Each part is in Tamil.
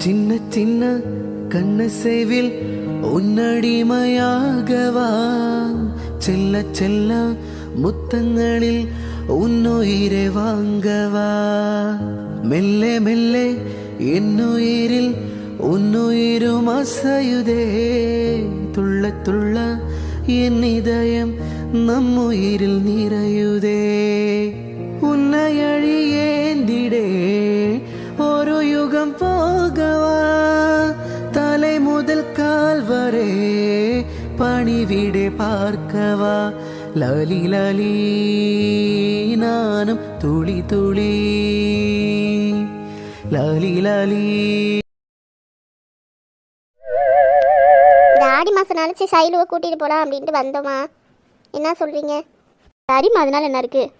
சின்ன சின்ன கண்ணசைவில் உன்னடிமையாகவா, செல்ல செல்ல முத்தங்களில் உன்னுயிரை வாங்கவா, மெல்ல மெல்ல என்னுயிரில் உன்னுயிரும் அசையுதே, துள்ள துள்ள என் இதயம் நம்முயிரில் நிறையுதே. உன்னை அழியேந்திடே ஒரு யுகம் போகவா, தலை முதல் கால் வரை பணிவிடை பார்க்கவா, லாலி லாலி நானும் துளி துளி, லாலி லாலி. ஆடி மாதம் நினச்சி சைலுவை கூட்டிகிட்டு போகலாம் அப்படின்ட்டு வந்தோமா, என்ன சொல்கிறீங்க? சரிம்மா, அதனால என்ன இருக்குது?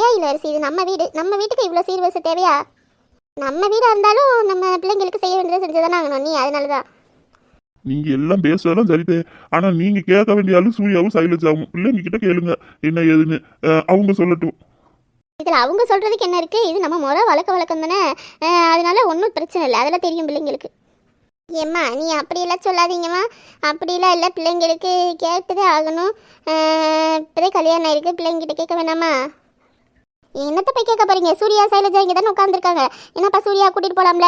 ஏன் இளவரசி, இது நம்ம வீடு, நம்ம வீட்டுக்கு இவ்வளோ சீர்வரிசை தேவையா? நம்ம வீடாக இருந்தாலும் நம்ம பிள்ளைங்களுக்கு செய்ய வேண்டியதை செஞ்சுதானே ஆகணும் நீ, அதனால தான். நீங்க எல்லாம் பேசுறதெல்லாம் சரிதே, ஆனா நீங்க கேட்க வேண்டிய ஆளு சூர்யாவும் சைலஜாவும். பிள்ளைங்க கிட்ட கேளுங்க என்ன ஏதுன்னு, அவங்க சொல்லட்டும். இதில் அவங்க சொல்கிறதுக்கு என்ன இருக்குது? இது நம்ம முறை வழக்கம் தானே, அதனால ஒன்றும் பிரச்சனை இல்லை, அதெல்லாம் தெரியும் பிள்ளைங்களுக்கு. ஏம்மா நீ அப்படியெல்லாம் சொல்லாதீங்கம்மா, அப்படிலாம் இல்லை, பிள்ளைங்களுக்கு கேட்டுதே ஆகணும். இப்போதே கல்யாணம் ஆயிருக்கு, பிள்ளைங்கிட்ட கேட்க வேணாமா? என்னத்தை போய் கேட்க போறீங்க? சூர்யா சைலஜா இங்கே தானே உட்காந்துருக்காங்க, என்னப்பா சூர்யா கூட்டிகிட்டு போகலாம்ல?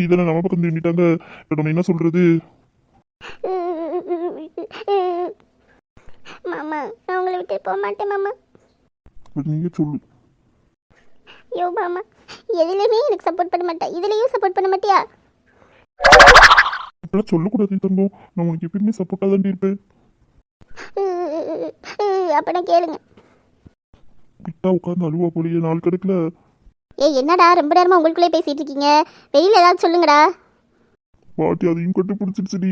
இதெல்லாம் நம்ம பக்கம் திரும்பிட்டாங்க, நம்ம என்ன சொல்றது? மாமா நான் உங்களை விட்டு போக மாட்டேன் மாமா. நீங்க சொல்லு. யோ மாமா, எதுலையுமே எனக்கு சப்போர்ட் பண்ண மாட்டேன், இதுலேயும் சப்போர்ட் பண்ண மாட்டியா? இப்பெல்லாம் சொல்லக்கூடாது தங்கம், நான் உனக்கு எப்பயுமே சப்போர்ட்டாக தான் இருப்பேன். அப்பனா கேளுங்க. கிட்டா உட்காந்து அழுவா போலியே நாள் கணக்குல. ஏய் என்னடா ரொம்ப நேரமா உங்களுக்குள்ளே பேசிட்டு இருக்கீங்க, வெளியில ஏதாவது சொல்லுங்கடா. பாட்டி அதையும் கட்டு பிடிச்சிருச்சுடி.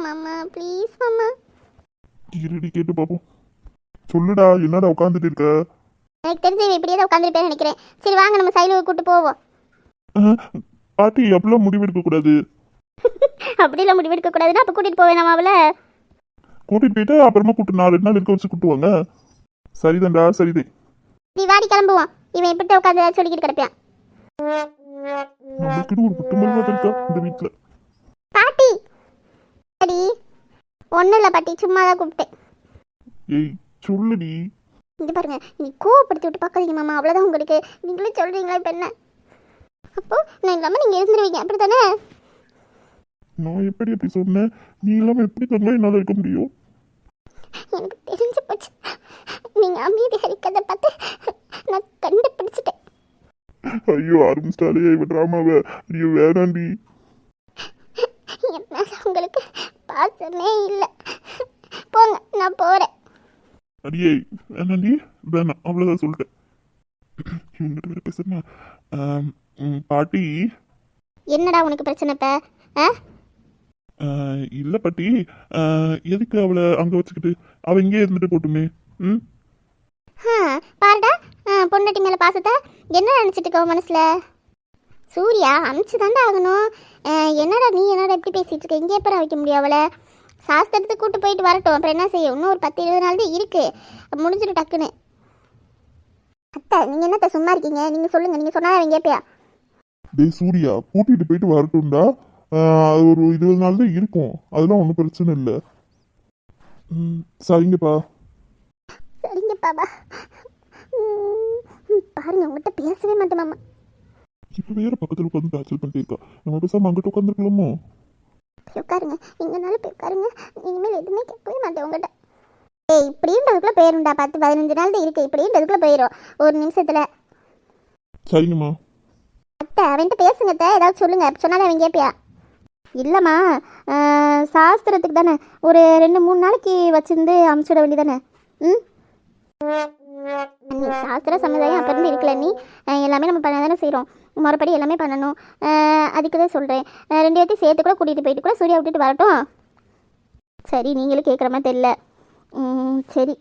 மாமா ப்ளீஸ் மாமா. இருடி கேட்டு பாப்போம். சொல்லுடா, என்னடா உட்காந்துட்டு இருக்க? எனக்கு தெரிஞ்சு இப்படியே தான் உட்காந்துருப்பேன்னு நினைக்கிறேன். சரி வாங்க நம்ம சைலுவை கூட்டு போவோம். பாட்டி அப்படிலாம் முடிவெடுக்க கூடாது. அப்படிலாம் முடிவெடுக்க கூடாதுன்னா அப்போ கூட்டிட்டு போவேன் நம்ம அவளை. கூட்டிட்டு போயிட்டு அப்புறமா கூட்டு 4 நாள் இருக்க வச்சு கூட்டுவாங்க. சரிதான்டா சரிதே. நீ வாடி கிளம்புவோம், இவன் இப்படி உட்காந்து சொல்லிக்கிட்டு கிடப்பான். நம்மளுக்கு ஒரு குட்டமாக இருக்கா இந்த வீட்டுல. பாட்டி சரி ஒன்றும் இல்லை பாட்டி, சும்மா தான் கூப்பிட்டேன். ஏய் சொல்லுடி. இங்க பாருங்க, நீ கோவப்படுத்தி விட்டு பார்க்காதீங்க மாமா, அவ்வளோதான் உங்களுக்கு. நீங்களே சொல்றீங்களா இப்போ என்ன? அப்போ நான் இல்லாமல் நீங்கள் இருந்துருவீங்க அப்படி தானே? நான் எப்படி அப்படி சொன்னேன்? நீ இல்லாம எப்படி தங்க என்னால் இருக்க முடியும்? எனக்கு தெரிஞ்சு போச்சு, நீங்க அமைதியாக இருக்கிறத பார்த்து நான் கண்டுபிடிச்சிட்டேன். ஐயோ ஆரம்பிச்சிட்டாலே இவ டிராமாவை. ஐயோ வேணாண்டி. என்ன உங்களுக்கு பாசமே இல்லை, போங்க நான் போகிறேன். அடியே வேணாண்டி, வேணாம் அவ்வளோதான் சொல்லிட்டேன். இவங்கிட்ட வேற பேசுறமா? பாட்டி. என்னடா உனக்கு பிரச்சனை இப்போ? இல்லை பாட்டி, எதுக்கு அவளை அங்கே வச்சுக்கிட்டு அவள் இங்கே இருந்துட்டு போட்டுமே. ம் பாருடா, பொண்டாட்டி மேலே பாசத்தை என்ன நினச்சிட்டு இருக்கோ மனசில்? சூர்யா அனுப்பிச்சு தாண்டா ஆகணும். என்னடா நீ என்னடா எப்படி பேசிகிட்டு இருக்க? இங்கே எப்போ வைக்க முடியும் அவளை? சாஸ்திரத்துக்கு கூட்டு போயிட்டு வரட்டும், அப்புறம் என்ன செய்யும்? இன்னும் ஒரு 10-20 நாள் தான் இருக்குது, முடிஞ்சிடும் டக்குன்னு. அத்தை நீங்கள் என்னத்தை சும்மா இருக்கீங்க? நீங்கள் சொல்லுங்கள், நீங்கள் சொன்னாதான் அவங்க கேட்பியா? டேய் சூர்யா, கூட்டிகிட்டு போயிட்டு வரட்டும்டா. அது ஒரு 20 நாள் தான் இருக்கும், அதெல்லாம் ஒன்றும் பிரச்சனை இல்லை. சரிங்கப்பா. சரிங்கப்பாப்பா. பாருங்க உங்கள்கிட்ட பேசவே மாட்டேன் மாமா. இப்போ வேற பக்கத்தில் உட்காந்து டார்ச்சர் பண்ணிட்டு இருக்கா, நம்ம பேசாமல் அங்கிட்ட உட்காந்துருக்கலாமோ? உட்காருங்க, எங்கனாலும் போய் உட்காருங்க, இனிமேல் எதுவுமே கேட்கவே மாட்டேன் உங்கள்கிட்ட. ஏய் இப்படின்றதுக்குள்ளே போயிரும்டா, 10-15 நாள் தான் இருக்குது, இப்படின்றதுக்குள்ளே போயிடும் ஒரு நிமிஷத்தில். சரிங்கம்மா. அத்தை அவன்கிட்ட பேசுங்க அத்தை, ஏதாவது சொல்லுங்க, சொன்னாதான் அவன் கேட்பியா? இல்லைம்மா, சாஸ்திரத்துக்கு தானே ஒரு 2-3 நாளைக்கு வச்சிருந்து அமுச்சிட வேண்டியதானே. ம் நீ சாஸ்திர சமுதாயம் அப்போ இருந்து இருக்கல, நீ எல்லாமே நம்ம பண்ண தானே செய்கிறோம், முறைப்படி எல்லாமே பண்ணணும். அதுக்கு தான் சொல்கிறேன், 2 பேர்த்தையும் சேர்த்து கூட கூட்டிகிட்டு போயிட்டு கூட சூர்யா விட்டுட்டு வரட்டும். சரி நீங்களும் கேட்குற மாதிரி தெரியல. சரி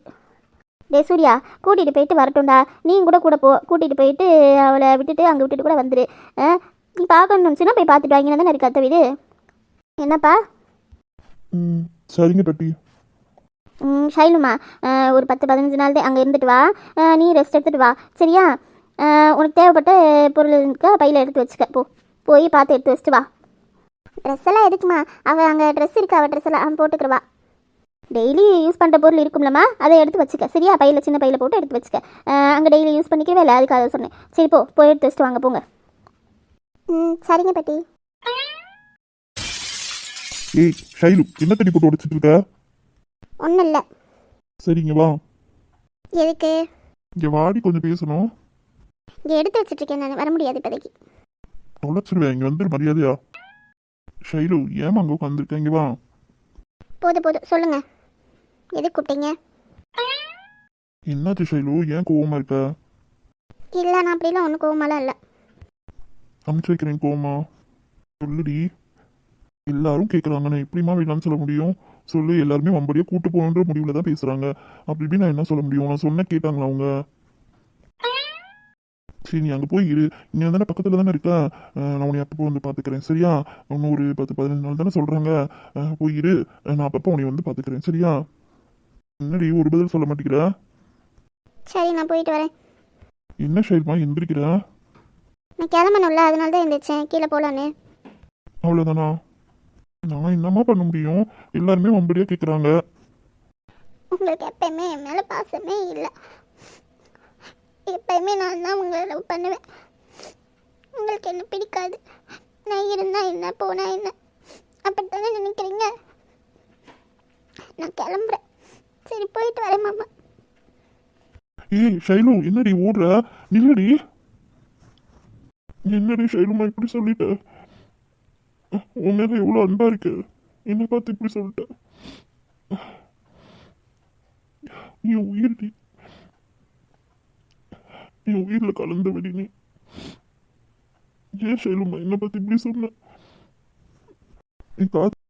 டே சூர்யா, கூட்டிகிட்டு போயிட்டு வரட்டும்டா, நீயும் கூட போ, கூட்டிகிட்டு போயிட்டு அவளை விட்டுட்டு அங்கே விட்டுட்டு கூட வந்துடு. நீ பார்க்கணும்னு நினச்சின்னா போய் பார்த்துட்டு வாங்கினா தானே இருக்கு அத்தை வீடு. என்னப்பா? சரிங்க பாட்டி. ஷைலுமா, ஒரு 10-15 நாள் தான் அங்கே இருந்துட்டு வா, நீ ரெஸ்ட் எடுத்துகிட்டு வா சரியா? உனக்கு தேவைப்பட்ட பொருள் இருக்கா பையில் எடுத்து வச்சுக்க. போய் பார்த்து எடுத்து வச்சுட்டு வா. ட்ரெஸ் எல்லாம் எதுக்குமா? அவள் அங்கே ட்ரெஸ் இருக்கா, அவள் ட்ரெஸ் எல்லாம் போட்டுக்கிறவா. டெய்லி யூஸ் பண்ணுற பொருள் இருக்கும்லம்மா, அதை எடுத்து வச்சுக்க சரியா? பையில் சின்ன பையில் போட்டு எடுத்து வச்சுக்க. அங்கே டெய்லி யூஸ் பண்ணிக்கவே இல்லை, அதுக்காக சொன்னேன். சரி போய் எடுத்து வச்சுட்டு வாங்க போங்க. சரிங்க பாட்டி. ஏய் ஷைலு, என்ன தண்ணி போட்டு உடைச்சிட்டு இருக்க? ஒன்றும் இல்லை. சரிங்க வா. எதுக்கு? இங்கே வாடி, கொஞ்சம் பேசணும். இங்கே எடுத்து வச்சுட்ருக்கேன், நான் வர முடியாது இப்போதைக்கு. தொலைச்சிருவேன், இங்கே வந்துரு மரியாதையா. ஷைலு, ஏமா அங்கே உட்காந்துருக்க? இங்கே வா. போதும் சொல்லுங்க, எதுக்கு கூப்பிட்டீங்க? என்னாச்சு ஷைலு, ஏன் கோவமா இருக்க? இல்லை, நான் அப்படிலாம் ஒன்றும் கோவமாலாம் இல்லை. அமுச்சு வைக்கிறேன் கோவமா? சொல்லுடி. எல்லாரும் கேட்குறாங்க, நான் எப்படிமா வேணாம்னு சொல்ல முடியும்? சொல்லு. எல்லாருமே வம்படியாக கூட்டு போகணுன்ற முடிவில் தான் பேசுகிறாங்க. அப்படி இப்படி நான் என்ன சொல்ல முடியும்? நான் சொன்ன கேட்டாங்களா அவங்க? சரி நீ அங்கே போய் இரு. இங்கே தானே பக்கத்தில் தானே இருக்கா. நான் உன்னை அப்பப்போ வந்து பார்த்துக்கிறேன் சரியா? இன்னும் ஒரு 10-15 நாள் தானே சொல்கிறாங்க. போய் இரு, நான் அப்பப்போ உன்னை வந்து பார்த்துக்கிறேன் சரியா? என்னடி ஒரு பதில் சொல்ல மாட்டேங்கிற? சரி, நான் போயிட்டு வரேன். என்ன ஷைல்மா எந்திரிக்கிற? நான் கிளம்பணும்ல, அதனால தான் எந்திரிச்சேன், கீழே போகலான்னு. அவ்வளோதானா? நான் என்னம்மா பண்ண முடியும்? எல்லாருமே வம்படியாக கேட்குறாங்க. உங்களுக்கு எப்பயுமே என் மேலே பாசமே இல்லை. எப்பயுமே நான் தான் உங்களை லவ் பண்ணுவேன். உங்களுக்கு என்ன பிடிக்காது. நான் இருந்தா என்ன, போனா என்ன, அப்படித்தானே நினைக்கிறீங்க? நான் கிளம்புறேன். சரி போயிட்டு வரேன் மாமா. ஏய் ஷைலு, என்னடி ஓடுற? நில்லடி. என்னடி ஷைலுமா இப்படி சொல்லிட்ட? உன் மேல எவ்வளோ அன்பா இருக்கு, என்னை பார்த்து இப்படி சொல்லிட்ட? நீ உயிர்டி, நீ உயிர்ல கலந்த வெடி நீ. ஏன் ஷைலுமா என்னை பார்த்து இப்படி சொன்ன? நீ காத்து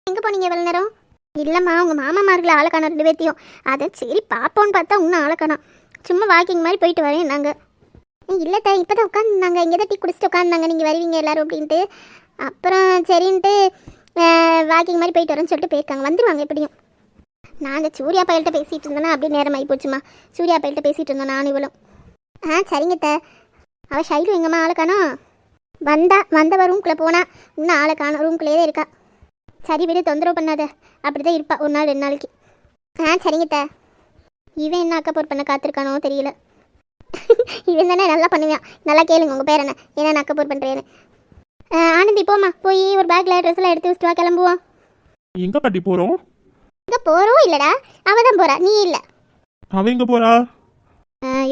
எங்கே போனீங்க இவ்வளோ நேரம்? இல்லைம்மா, உங்கள் மாமாமார்களை ஆளை காணோம் 2 பேர்த்தையும். அதை சரி பார்ப்போன்னு பார்த்தா இன்னும் ஆளை காணோம். சும்மா வாக்கிங் மாதிரி போயிட்டு வரேன் நாங்கள். இல்லை தான் இப்போ தான் உட்காந்துருந்தாங்க, இங்கே தான் டீ குடிச்சிட்டு உட்காந்துருந்தாங்க, நீங்கள் வருவீங்க எல்லோரும் அப்படின்ட்டு. அப்புறம் சரின்ட்டு வாக்கிங் மாதிரி போயிட்டு வரேன்னு சொல்லிட்டு போயிருக்காங்க. வந்துடுவாங்க எப்படியும். நாங்கள் சூர்யா பையல்கிட்ட பேசிகிட்டு இருந்தோன்னா அப்படியே நேரம் ஆகி போச்சுமா. சூர்யா பையல்கிட்ட பேசிகிட்டு இருந்தோம் நானும் இவளும். சரிங்க த. அவள் ஷைலு எங்கம்மா ஆளை காணோம்? வந்தவ ரூம்குள்ளே போனா, இன்னும் ஆளை காணோம், ரூம்குள்ளேயே தான் இருக்கா. சரி விடு, தொந்தரவு பண்ணாத. அப்படி தான் இருப்பா 1 நாள் 2 நாளைக்கு. சரிங்க த. இவன் என்ன அக்கப்போர் பண்ண காத்திருக்கானோ தெரியல. இவன் தானே நல்லா பண்ணுவான். நல்லா கேளுங்க உங்கள் பேர் என்ன அக்கப்போர் பண்ணுறேன்னு. ஆனந்தி போமா, போய் ஒரு பேக்கில் ட்ரெஸ் எல்லாம் எடுத்து வச்சுட்டு வா, கிளம்புவோம். எங்க பாட்டி போறோம்? இங்கே போகிறோம் இல்லைடா, அவள் தான் போகிறா, நீ இல்லை. அவ எங்க போறா?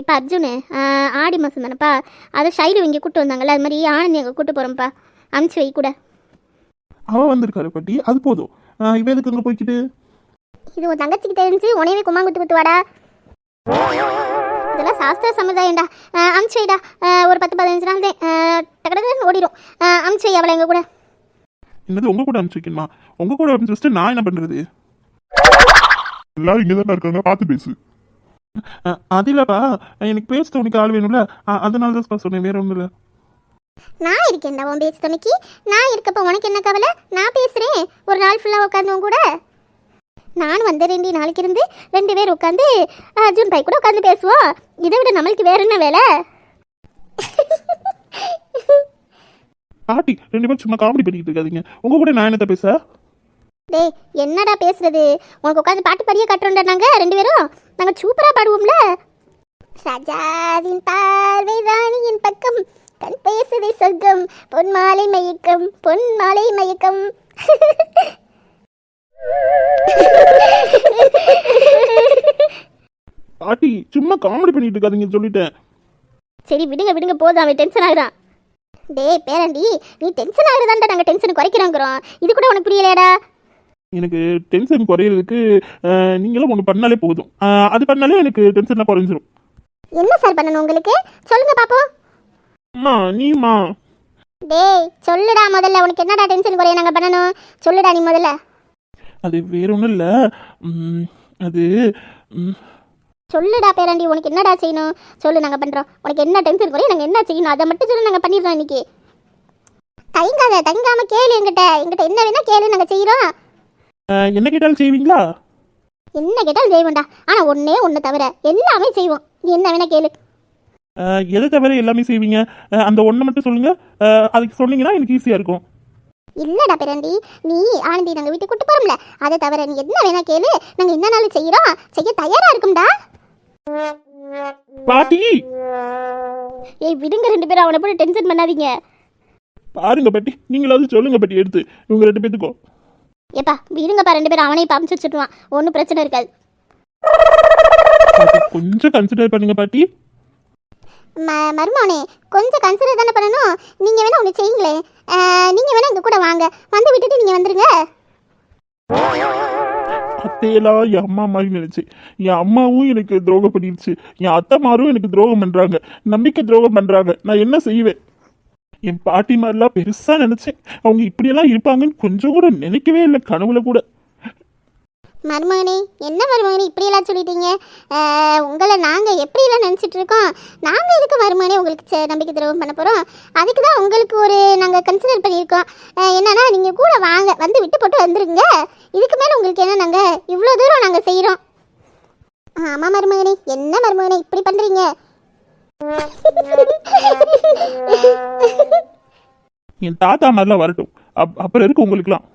இப்போ அர்ஜுனு ஆடி மாதம் தானேப்பா, அதை ஷைலு இங்கே கூப்பிட்டு வந்தாங்கல்ல, அது மாதிரி ஆனந்தி அங்கே கூப்பிட்டு போகிறோம்ப்பா. அனுப்பிச்சி வை கூட. அவ வந்திருக்காரு பாட்டி, அது போதும். இவ எதுக்கு அங்கே போய்க்கிட்டு? இது உன் தங்கச்சிக்கு தெரிஞ்சு உனையவே கும்மாங்குத்து குத்துவாடா. இதெல்லாம் சாஸ்திர சமுதாயம்டா. அனுப்பிச்சி வைடா, ஒரு 10-15 நாள் தான் டக்கு ஓடிடும். அனுப்பிச்சி வை அவளை எங்கள் கூட. என்னது உங்க கூட அனுப்பிச்சு வைக்கணுமா? உங்க கூட அனுப்பிச்சு வச்சுட்டு நான் என்ன பண்றது? எல்லாரும் இங்கே தான் இருக்காங்க, பார்த்து பேசு. அது இல்லப்பா, எனக்கு பேச துணைக்கு ஆள் வேணும்ல, அதனால தான் சொன்னேன், வேற ஒன்றும் இல்லை. நான் இருக்கேன்டா உன் பேச்சு துணைக்கு. நான் இருக்கப்ப உனக்கு என்ன கவலை? நான் பேசுகிறேன் ஒரு நாள் ஃபுல்லாக உட்காந்து கூட. நான் வந்து 2 நாளைக்கு இருந்து 2 பேர் உட்காந்து அர்ஜுன் பை கூட உட்காந்து பேசுவோம். இதை விட நம்மளுக்கு வேற என்ன வேலை? பாட்டி 2 பேரும் சும்மா காமெடி பண்ணிக்கிட்டு இருக்காதீங்க. உங்க கூட நான் என்னத்த பேச? டேய் என்னடா பேசுறது? உனக்கு உட்காந்து பாட்டு பாடியே கட்டுறோம்டா. நாங்கள் 2 பேரும் நாங்கள் சூப்பராக பாடுவோம்ல. ராஜாவின் பார்வை ராணியின் பக்கம், கண் பேசுதை சொர்க்கம், பொன் மாலை மயக்கம், பொன் மாலை மயக்கம். பாட்டி சும்மா காமெடி பண்ணிட்டு இருக்காதீங்க சொல்லிட்டேன். சரி விடுங்க விடுங்க, போதும், அவன் டென்ஷன் ஆகுறான். டேய் பேரண்டி, நீ டென்ஷன் ஆகுறதாண்டா நாங்கள் டென்ஷன் குறைக்கிறாங்கிறோம். இது கூட உனக்கு புரியலையாடா? எனக்கு டென்ஷன் குறையிறதுக்கு நீங்களும் ஒன்று பண்ணாலே போதும். அது பண்ணாலே எனக்கு டென்ஷன்லாம் குறைஞ்சிரும். என்ன சார் பண்ணணும் உங்களுக்கு? சொல்லுங்க பாப்போம். அம்மா நீமா. டேய் சொல்லுடா முதல்ல, உனக்கு என்னடா டென்ஷன் குறைய நாங்கள் பண்ணணும்? சொல்லுடா நீ முதல்ல. அது வேற ஒன்றும் இல்லை. அது சொல்லுடா பேரண்டி, உனக்கு என்னடா செய்யணும் சொல்லு, நாங்கள் பண்ணுறோம். உனக்கு என்ன டென்ஷன் குறைய நாங்கள் என்ன செய்யணும் அதை மட்டும் சொல்லி நாங்கள் பண்ணிடுறோம் இன்னைக்கு. தயங்காமல் கேளு, எங்கிட்ட என்ன வேணா கேளு, நாங்கள் செய்கிறோம். என்ன கேட்டாலும் செய்வீங்களா? என்ன கேட்டாலும் செய்வோம்டா, ஆனால் ஒன்று தவிர எல்லாமே செய்வோம். நீ என்ன வேணா கேளு. எதை தவிர எல்லாமே செய்வீங்க? அந்த ஒன்றை மட்டும் சொல்லுங்க. அதுக்கு சொன்னீங்கன்னா எனக்கு ஈஸியாக இருக்கும். இல்லடா பேரண்டி, நீ ஆனந்தி நாங்கள் வீட்டுக்கு கூட்டு போகிறோம்ல, அதை தவிர நீ என்ன வேணா கேளு, நாங்கள் என்ன நாள் செய்கிறோம், செய்ய தயாராக இருக்கும்டா. பாட்டி ஏய் விடுங்க 2 பேரும், அவனை போட்டு டென்ஷன் பண்ணாதீங்க. பாருங்க பாட்டி, நீங்களாவது சொல்லுங்க பாட்டி எடுத்து இவங்க 2 பேத்துக்கும். ஏப்பா விடுங்கப்பா, 2 பேரும் அவனையும் இப்போ அமுச்சு வச்சுட்டுவான், ஒன்றும் பிரச்சனை இருக்காது. பாட்டி, கொஞ்சம் கன்சிடர் பண்ணுங்க பாட்டி. மருமோனே கொஞ்சம் கன்சிடர் தானே பண்ணணும். நீங்கள் வேணா ஒன்று செய்யுங்களேன். நீங்கள் வேணா எங்கள் கூட வாங்க, வந்து விட்டுட்டு நீங்கள் வந்துடுங்க. அத்தையெல்லாம் என் அம்மா மாதிரி நினைச்சேன். என் அம்மாவும் எனக்கு துரோகம் பண்ணிடுச்சு, என் அத்தைமாரும் எனக்கு துரோகம் பண்றாங்க, நம்பிக்கை துரோகம் பண்றாங்க. நான் என்ன செய்வேன்? என் பாட்டி மாதிரிலாம் பெருசா நினைச்சேன். அவங்க இப்படியெல்லாம் இருப்பாங்கன்னு கொஞ்சம் கூட நினைக்கவே இல்லை, கனவுல கூட. மருமகனே என்ன மருமகனே இப்படியெல்லாம் சொல்லிட்டீங்க? உங்களை நாங்கள் எப்படியெல்லாம் நினச்சிட்டு இருக்கோம்? நாங்கள் எதுக்கு மருமகனே உங்களுக்கு நம்பிக்கை துரோகம் பண்ண போகிறோம்? அதுக்கு தான் உங்களுக்கு ஒரு நாங்கள் கன்சிடர் பண்ணியிருக்கோம். என்னன்னா நீங்கள் கூட வாங்க, வந்து விட்டு போட்டு வந்துருங்க. இதுக்கு மேலே உங்களுக்கு என்ன, நாங்கள் இவ்வளோ தூரம் நாங்கள் செய்கிறோம். ஆமாம் மருமகனே, என்ன மருமகனே இப்படி பண்ணுறீங்க? என் தாத்தா மாதிரிலாம் வரட்டும், அப்புறம் இருக்கு உங்களுக்குலாம்.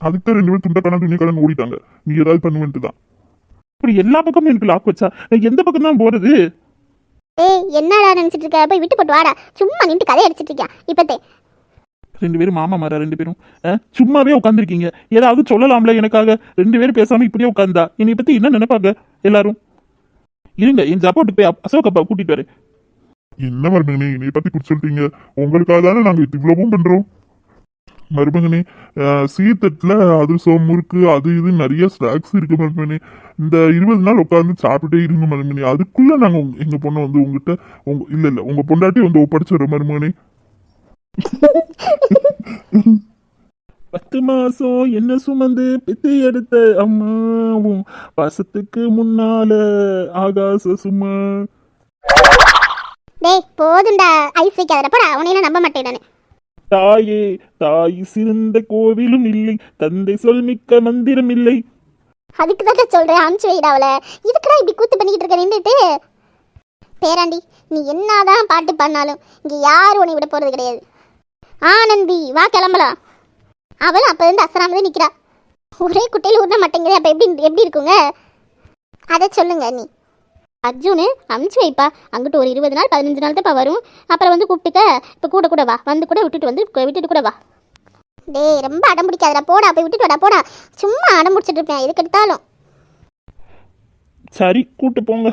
அதுக்கு 2 பேரும் துண்டக்கான துணிக்கான ஓடிட்டாங்க. நீ ஏதாவது பண்ணுவேன்ட்டு தான். இப்படி எல்லா பக்கமும் எனக்கு லாக் வச்சா நான் எந்த பக்கம் தான் போறது? ஏய் என்னடா நினச்சிட்டு இருக்க? போய் விட்டு போட்டு வாடா, சும்மா நின்று கதை அடிச்சிட்டு இருக்கியா இப்போத்தே. 2 பேரும் மாமா மாறா, 2 பேரும் சும்மாவே உட்காந்துருக்கீங்க. ஏதாவது சொல்லலாம்ல எனக்காக? 2 பேரும் பேசாம இப்படியே உட்காந்தா என்னை பத்தி என்ன நினைப்பாங்க எல்லாரும்? இருங்க, என் சப்போர்ட்டு போய் அசோக் அப்பா கூட்டிட்டு வரேன். என்ன மருமகனே என்னை பத்தி குடிச்சு சொல்லிட்டீங்க? உங்களுக்காக தானே நாங்க இவ்வளவும் பண்றோம். மருமகனே, சீத்தட்டுல அதிரசம் முறுக்கு அது இது நிறைய ஸ்நாக்ஸ் இருக்கு மருமகனே. இந்த 20 நாள் உட்காந்து சாப்பிட்டுட்டே இருங்க மருமகனே. அதுக்குள்ள நாங்க எங்க பொண்ணை வந்து உங்ககிட்ட இல்ல உங்க பொண்டாட்டி வந்து ஒப்படைச்சிடுறோம் மருமகனே. 10 மாசம் என்ன சுமந்து பெத்து எடுத்த அம்மாவும் பாசத்துக்கு முன்னால ஆகாச சும்மா. டேய் போதும்டா, ஐஸ் வைக்காதடா போடா, அவனையெல்லாம் நம்ப மாட்டேன் நான். தாயே தாய் சிறந்த கோவிலும் இல்லை, தந்தை சொல் மிக்க மந்திரம் இல்லை. அதுக்கு தான் சொல்கிறேன், அனுப்பிச்சு வைடா அவளை. இதுக்குடா இப்படி கூத்து பண்ணிக்கிட்டு இருக்க நின்றுட்டு? பேராண்டி நீ என்னதான் பாட்டு பண்ணாலும் இங்கே யாரும் உன்னை விட போகிறது கிடையாது. ஆனந்தி வா கிளம்பலாம். அவளும் அப்போ இருந்து அசராமதே நிற்கிறா. ஒரே குட்டையில் ஊர்ன மாட்டேங்குது. அப்போ எப்படி இருக்குங்க அதை சொல்லுங்க. நீ அர்ஜுனு அமுச்சு வைப்பா, அங்கிட்டு ஒரு 20 நாள் 15 நாள் தான் வரும். அப்புறம் வந்து கூப்பிட்டுக்க, இப்போ கூட வா, வந்து கூட விட்டுட்டு கூட வா. டேய் ரொம்ப அடம் பிடிக்காதடா, போடா போய் விட்டுட்டு வாடா போடா. சும்மா அடம் பிடிச்சிட்டு இருப்பேன் எதுக்கு எடுத்தாலும். சரி கூட்டு போங்க.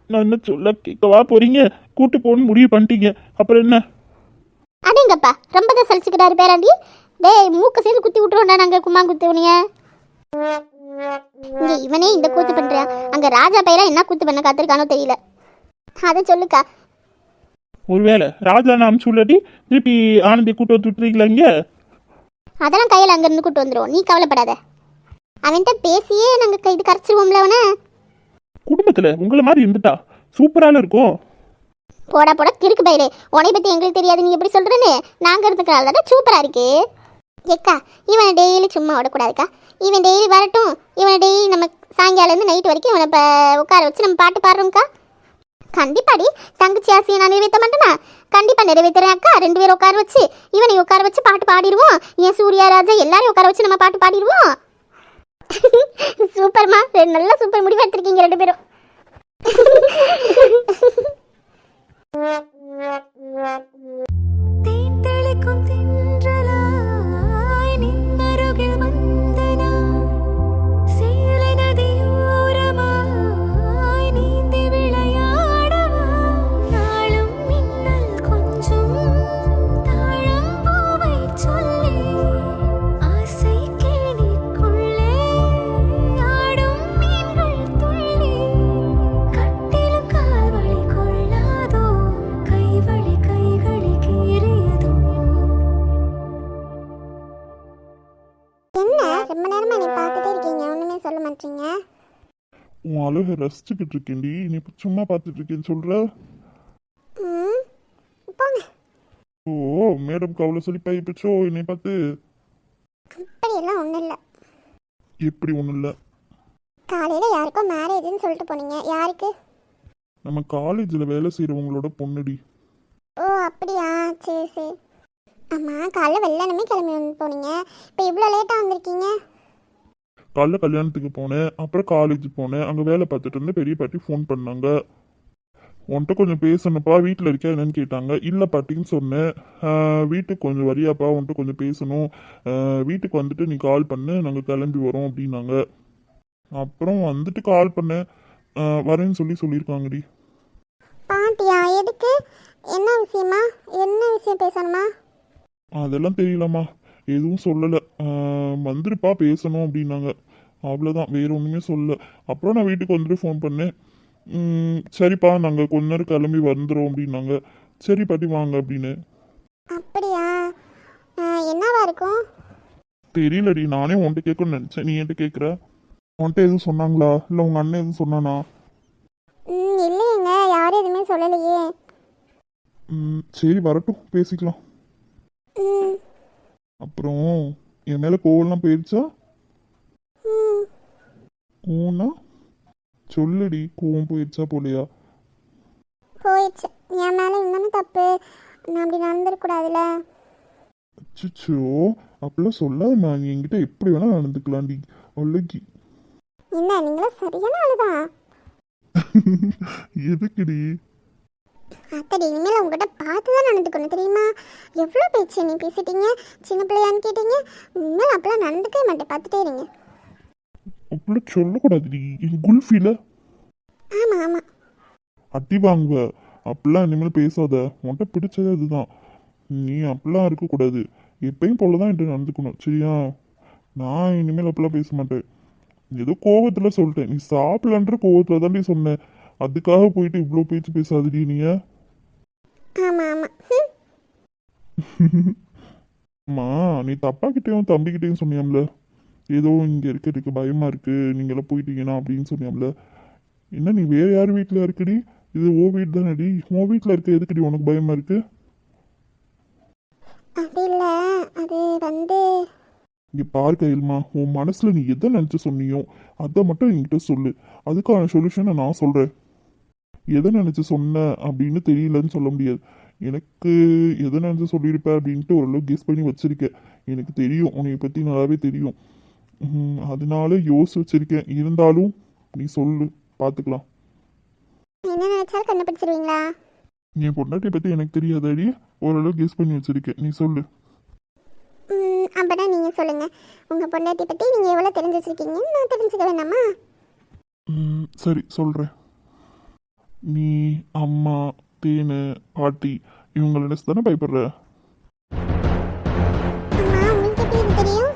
நான் என்ன சொல்ல கேட்கவா போறீங்க? கூட்டு போகணும்னு முடிவு பண்ணிட்டீங்க, அப்புறம் என்ன? அடேங்கப்பா ரொம்ப தான் சலிச்சுக்கிட்டாரு பேராண்டி. டேய் மூக்க சேர்ந்து குத்தி விட்டுருவோம்டா நாங்கள் கும்மா குத்துவனிய. இங்கே இவனே இந்த கூத்து பண்ணுறான், அங்கே ராஜா பையெல்லாம் என்ன கூத்து பண்ண காத்திருக்கானோ தெரியல. அதை சொல்லுக்கா. ஒருவேளை ராஜா நான் அமுச்சு விடாட்டி திருப்பி ஆனந்தி கூட்டு வந்து விட்டுறீங்களா? இங்க அதெல்லாம் கையில் அங்கேருந்து கூட்டு வந்துடுவோம், நீ கவலைப்படாத. அவன்கிட்ட பேசியே நாங்கள் இது கரைச்சிருவோம்ல அவனை. குடும்பத்துல உங்களை மாதிரி இருந்துட்டா சூப்பரால இருக்கும். போடா போடா கிறுக்கு பயிரு, உன்னை பற்றி எங்களுக்கு தெரியாது நீ எப்படி சொல்கிறேன்னு. நாங்கள் இருந்துக்கிறாள் தானே சூப்பராக இருக்கு. ஏக்கா இவனை டெய்லி சும்மா விடக்கூடாதுக்கா. இவன் டெய்லி வரட்டும். இவனை டெய்லி நம்ம சாயங்காலேருந்து நைட் வரைக்கும் இவனை இப்போ உட்கார வச்சு நம்ம பாட்டு பாடுறோம்க்கா. கண்டிப்பாடி தங்கச்சி ஆசையை நான் நிறைவேற்ற மாட்டேனா? கண்டிப்பாக நிறைவேற்றுறேன் அக்கா. 2 பேரும் உட்கார வச்சு இவனை உட்கார வச்சு பாட்டு பாடிடுவோம். ஏன் சூர்யா ராஜா எல்லாரையும் உட்கார வச்சு நம்ம பாட்டு பாடிடுவோம். சூப்பர்மா, நல்லா சூப்பர் முடிவு எடுத்திருக்கீங்க 2 பேரும். தேத்தளிக்கும் தென்றலாய் நின்னருகில் வந்தனா சேலை நதியோரமாய் நீந்தி விளையாடவா நாளும் மின்னல் கொஞ்சம் தாழம் பூவை சொல்லி ஆசை கேணிக்குள்ளே ஆடும் மீன்கள் துள்ளி கட்டிலும் கால்வழி கொள்ளாதோ கைவழி கைகளி கீறியதோ. என்ன ரொம்ப நேரமா நீ பார்த்துட்டே இருக்கீங்க, ஒண்ணுமே சொல்ல மாட்டீங்க. உன் அழகை ரசிச்சுக்கிட்டு இருக்கேன்டி, நீ இப்ப சும்மா பார்த்துட்டு இருக்கேன்னு சொல்ற. ம் போங்க. ஓ மேடம் கவலை சொல்லி பைப்பிச்சோ என்னை பார்த்து. அப்படியெல்லாம் ஒன்றும் இல்லை. எப்படி ஒன்றும் இல்லை. காலையில் யாருக்கோ மேரேஜ்னு சொல்லிட்டு போனீங்க, யாருக்கு? நம்ம காலேஜில் வேலை செய்கிறவங்களோட பொண்ணுடி. ஓ அப்படியா, சரி சரி. ஆமாம் காலைல வெள்ளனமே கிளம்பி வந்து போனீங்க, இப்போ இவ்வளோ லேட்டாக வந்திருக்கீங்க. காலைல கல்யாணத்துக்கு போனேன், அப்புறம் காலேஜ் போனேன். அங்கே வேலை பார்த்துட்டு இருந்து பெரிய பாட்டி ஃபோன் பண்ணாங்க. உன்கிட்ட கொஞ்சம் பேசணுப்பா, வீட்டில் இருக்கியா என்னன்னு கேட்டாங்க. இல்லை பாட்டின்னு சொன்னேன். வீட்டுக்கு கொஞ்சம் வரியாப்பா, உன்கிட்ட கொஞ்சம் பேசணும். வீட்டுக்கு வந்துட்டு நீ கால் பண்ணு, நாங்கள் கிளம்பி வரோம் அப்படின்னாங்க. அப்புறம் வந்துட்டு கால் பண்ணேன். வரேன்னு சொல்லியிருக்காங்கடி. பாட்டியா? எதுக்கு? என்ன விஷயமா? என்ன விஷயம் பேசணுமா? அதெல்லாம் தெரியலம்மா, எதுவும் சொல்லலை. வந்துருப்பா பேசணும் அப்படின்னாங்க. அவ்வளோதான், வேற ஒன்றுமே சொல்லல. அப்புறம் நான் வீட்டுக்கு வந்துட்டு ஃபோன் பண்ணேன். சரிப்பா நாங்கள் கொஞ்ச நேரம் கிளம்பி வந்துடும் அப்படின்னாங்க. சரி பாட்டி வாங்க அப்படின்னு. அப்படியா? என்னவா இருக்கும்? தெரியலடி, நானே உன்கிட்ட கேட்கணும்னு நினச்சேன், நீ என்கிட்ட கேட்குற. உன்கிட்ட எதுவும் சொன்னாங்களா, இல்லை உங்கள் அண்ணன் எதுவும் சொன்னானா? இல்லையேங்க, யாரும் எதுவுமே சொல்லலையே. சரி வரட்டும் பேசிக்கலாம். ம் அப்புறம் என் மேலே கோவம்லாம் போயிடுச்சா? ம் ஊனா சொல்லுடி, கோவம் போயிடுச்சா போலையா? போயிடுச்சு. என் மேலே இன்னமும் தப்பு, நான் அப்படி நடந்துடக்கூடாதுல்ல. அச்சோ அப்படிலாம் சொல்லாதம்மா, நீ என்கிட்ட எப்படி வேணா நடந்துக்கலாம்டி அழகி. என்ன நீங்களும் சரியான ஆளுதான். எதுக்குடி? அத்தடி இனிமேல் உங்ககிட்ட பார்த்து தான் நடந்துக்கணும் தெரியுமா? எவ்வளோ பேச்சு நீ பேசிட்டீங்க, சின்ன பிள்ளையான்னு கேட்டீங்க. இனிமேல் அப்பெல்லாம் நடந்துக்கவே மாட்டேன், பார்த்துட்டே இருங்க. அப்படிலாம் சொல்லக்கூடாதுடி, என் குல்ஃபில ஆமாம் ஆமாம். அடி வாங்குவ. அப்படிலாம் இனிமேல் பேசாத, உன்கிட்ட பிடிச்சது அதுதான். நீ அப்படிலாம் இருக்கக்கூடாது, எப்பயும் போல தான் என்கிட்ட நடந்துக்கணும் சரியா? நான் இனிமேல் அப்படிலாம் பேச மாட்டேன். ஏதோ கோவத்தில் சொல்லிட்டேன், நீ சாப்பிடலான்ற கோவத்தில் தாண்டி சொன்னேன். அதுக்காக போயிட்டு இவ்வளோ பேச்சு பேசாதடி நீ. ஆமாம் ஆமாம். அம்மா நீ தப்பாக்கிட்டேயும் தம்பிக்கிட்டேயும் சொன்னியாம்ல, ஏதோ இங்கே இருக்கிறதுக்கு பயமா இருக்கு நீங்களாம் போயிட்டீங்கன்னா அப்படின்னு சொன்னியாம்ல. என்ன நீ வேற யார் வீட்டில் இருக்கடி? இது ஓ வீடு தானடி, உன் வீட்டில் இருக்க எதுக்குடி உனக்கு பயமா இருக்கு? அது இல்லை, அது வந்து இங்கே பாரு கையில்மா, உன் மனசில் நீ எதை நினச்சி சொன்னியோ அதை மட்டும் என்கிட்ட சொல்லு, அதுக்கான சொல்யூஷனை நான் சொல்கிறேன். எதை நினச்சி சொன்ன அப்படின்னு தெரியலன்னு சொல்ல முடியாது. எனக்கு எதை நினச்சி சொல்லியிருப்பேன் அப்படின்ட்டு ஓரளவு கெஸ் பண்ணி வச்சுருக்கேன். எனக்கு தெரியும், உன்னை பற்றி நல்லாவே தெரியும். அதனால யோசிச்சு வச்சுருக்கேன். இருந்தாலும் நீ சொல்லு, பார்த்துக்கலாம். என்ன நினச்சாலும் கண்டுபிடிச்சிருவீங்களா? என் பொண்டாட்டியை பற்றி எனக்கு தெரியாதாடி, ஓரளவு கெஸ் பண்ணி வச்சுருக்கேன், நீ சொல்லு. அப்படின்னா நீங்கள் சொல்லுங்கள், உங்கள் பொண்டாட்டி பற்றி நீங்கள் எவ்வளோ தெரிஞ்சு வச்சுருக்கீங்கன்னு நான் தெரிஞ்சுக்க வேண்டாமா? சரி சொல்கிறேன். நீ அம்மா தேனு பாட்டி இவங்களை நினச்சி தானே பயப்படுற? அம்மா உங்களுக்கு எப்படி இது தெரியும்?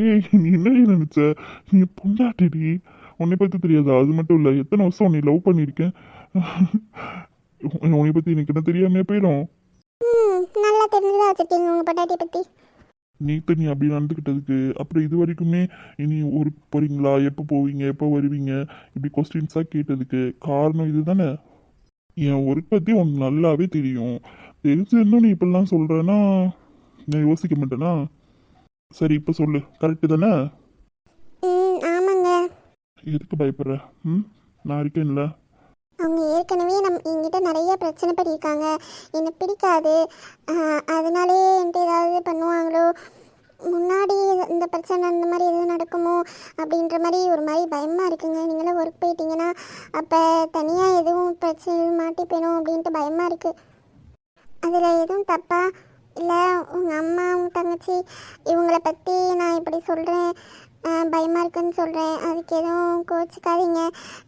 ஏய் நீ என்ன நினச்ச, நீ பொண்டாட்டிடி, உன்னை பற்றி தெரியாதா? அது மட்டும் இல்லை, எத்தனை வருஷம் உன்னை லவ் பண்ணியிருக்கேன். உன்னை பற்றி எனக்கு என்ன தெரியாமே போயிடும். நல்லா தெரிஞ்சுதான் வச்சுருக்கீங்க உங்கள் பொண்டாட்டியை பற்றி. நேற்று நீ அப்படி நடந்துக்கிட்டதுக்கு அப்புறம் இது வரைக்குமே இனி ஊருக்கு போறீங்களா, எப்போ போவீங்க, எப்போ வருவீங்க, இப்படி கொஸ்டின்ஸாக கேட்டதுக்கு காரணம் இதுதானே. என் ஒர்க் பற்றி உனக்கு நல்லாவே தெரியும். தெரிஞ்சிருந்தும் நீ இப்படிலாம் சொல்கிறேன்னா நான் யோசிக்க மாட்டேனா? சரி இப்போ சொல்லு, கரெக்டு தானே? ஆமாங்க. எதுக்கு பயப்படுற? நான் இருக்கேன்ல. அவங்க ஏற்கனவே என்கிட்ட நிறைய பிரச்சனை பண்ணியிருக்காங்க. என்னை பிடிக்காது, அதனாலே என்கிட்ட ஏதாவது பண்ணுவாங்களோ, முன்னாடி இந்த பிரச்சனை அந்த மாதிரி எதுவும் நடக்குமோ அப்படின்ற மாதிரி ஒரு மாதிரி பயமாக இருக்குங்க. நீங்களாம் ஒர்க் போயிட்டீங்கன்னா அப்போ தனியாக எதுவும் பிரச்சனை மாட்டிப்பேணும் அப்படின்ட்டு பயமாக இருக்குது. அதில் எதுவும் தப்பா இல்லை உங்கள் அம்மா உங்கள் தங்கச்சி இவங்கள பற்றி நான் இப்படி சொல்கிறேன், பயமாக இருக்குன்னு சொல்கிறேன், அதுக்கு எதுவும் கோச்சிக்காதீங்க.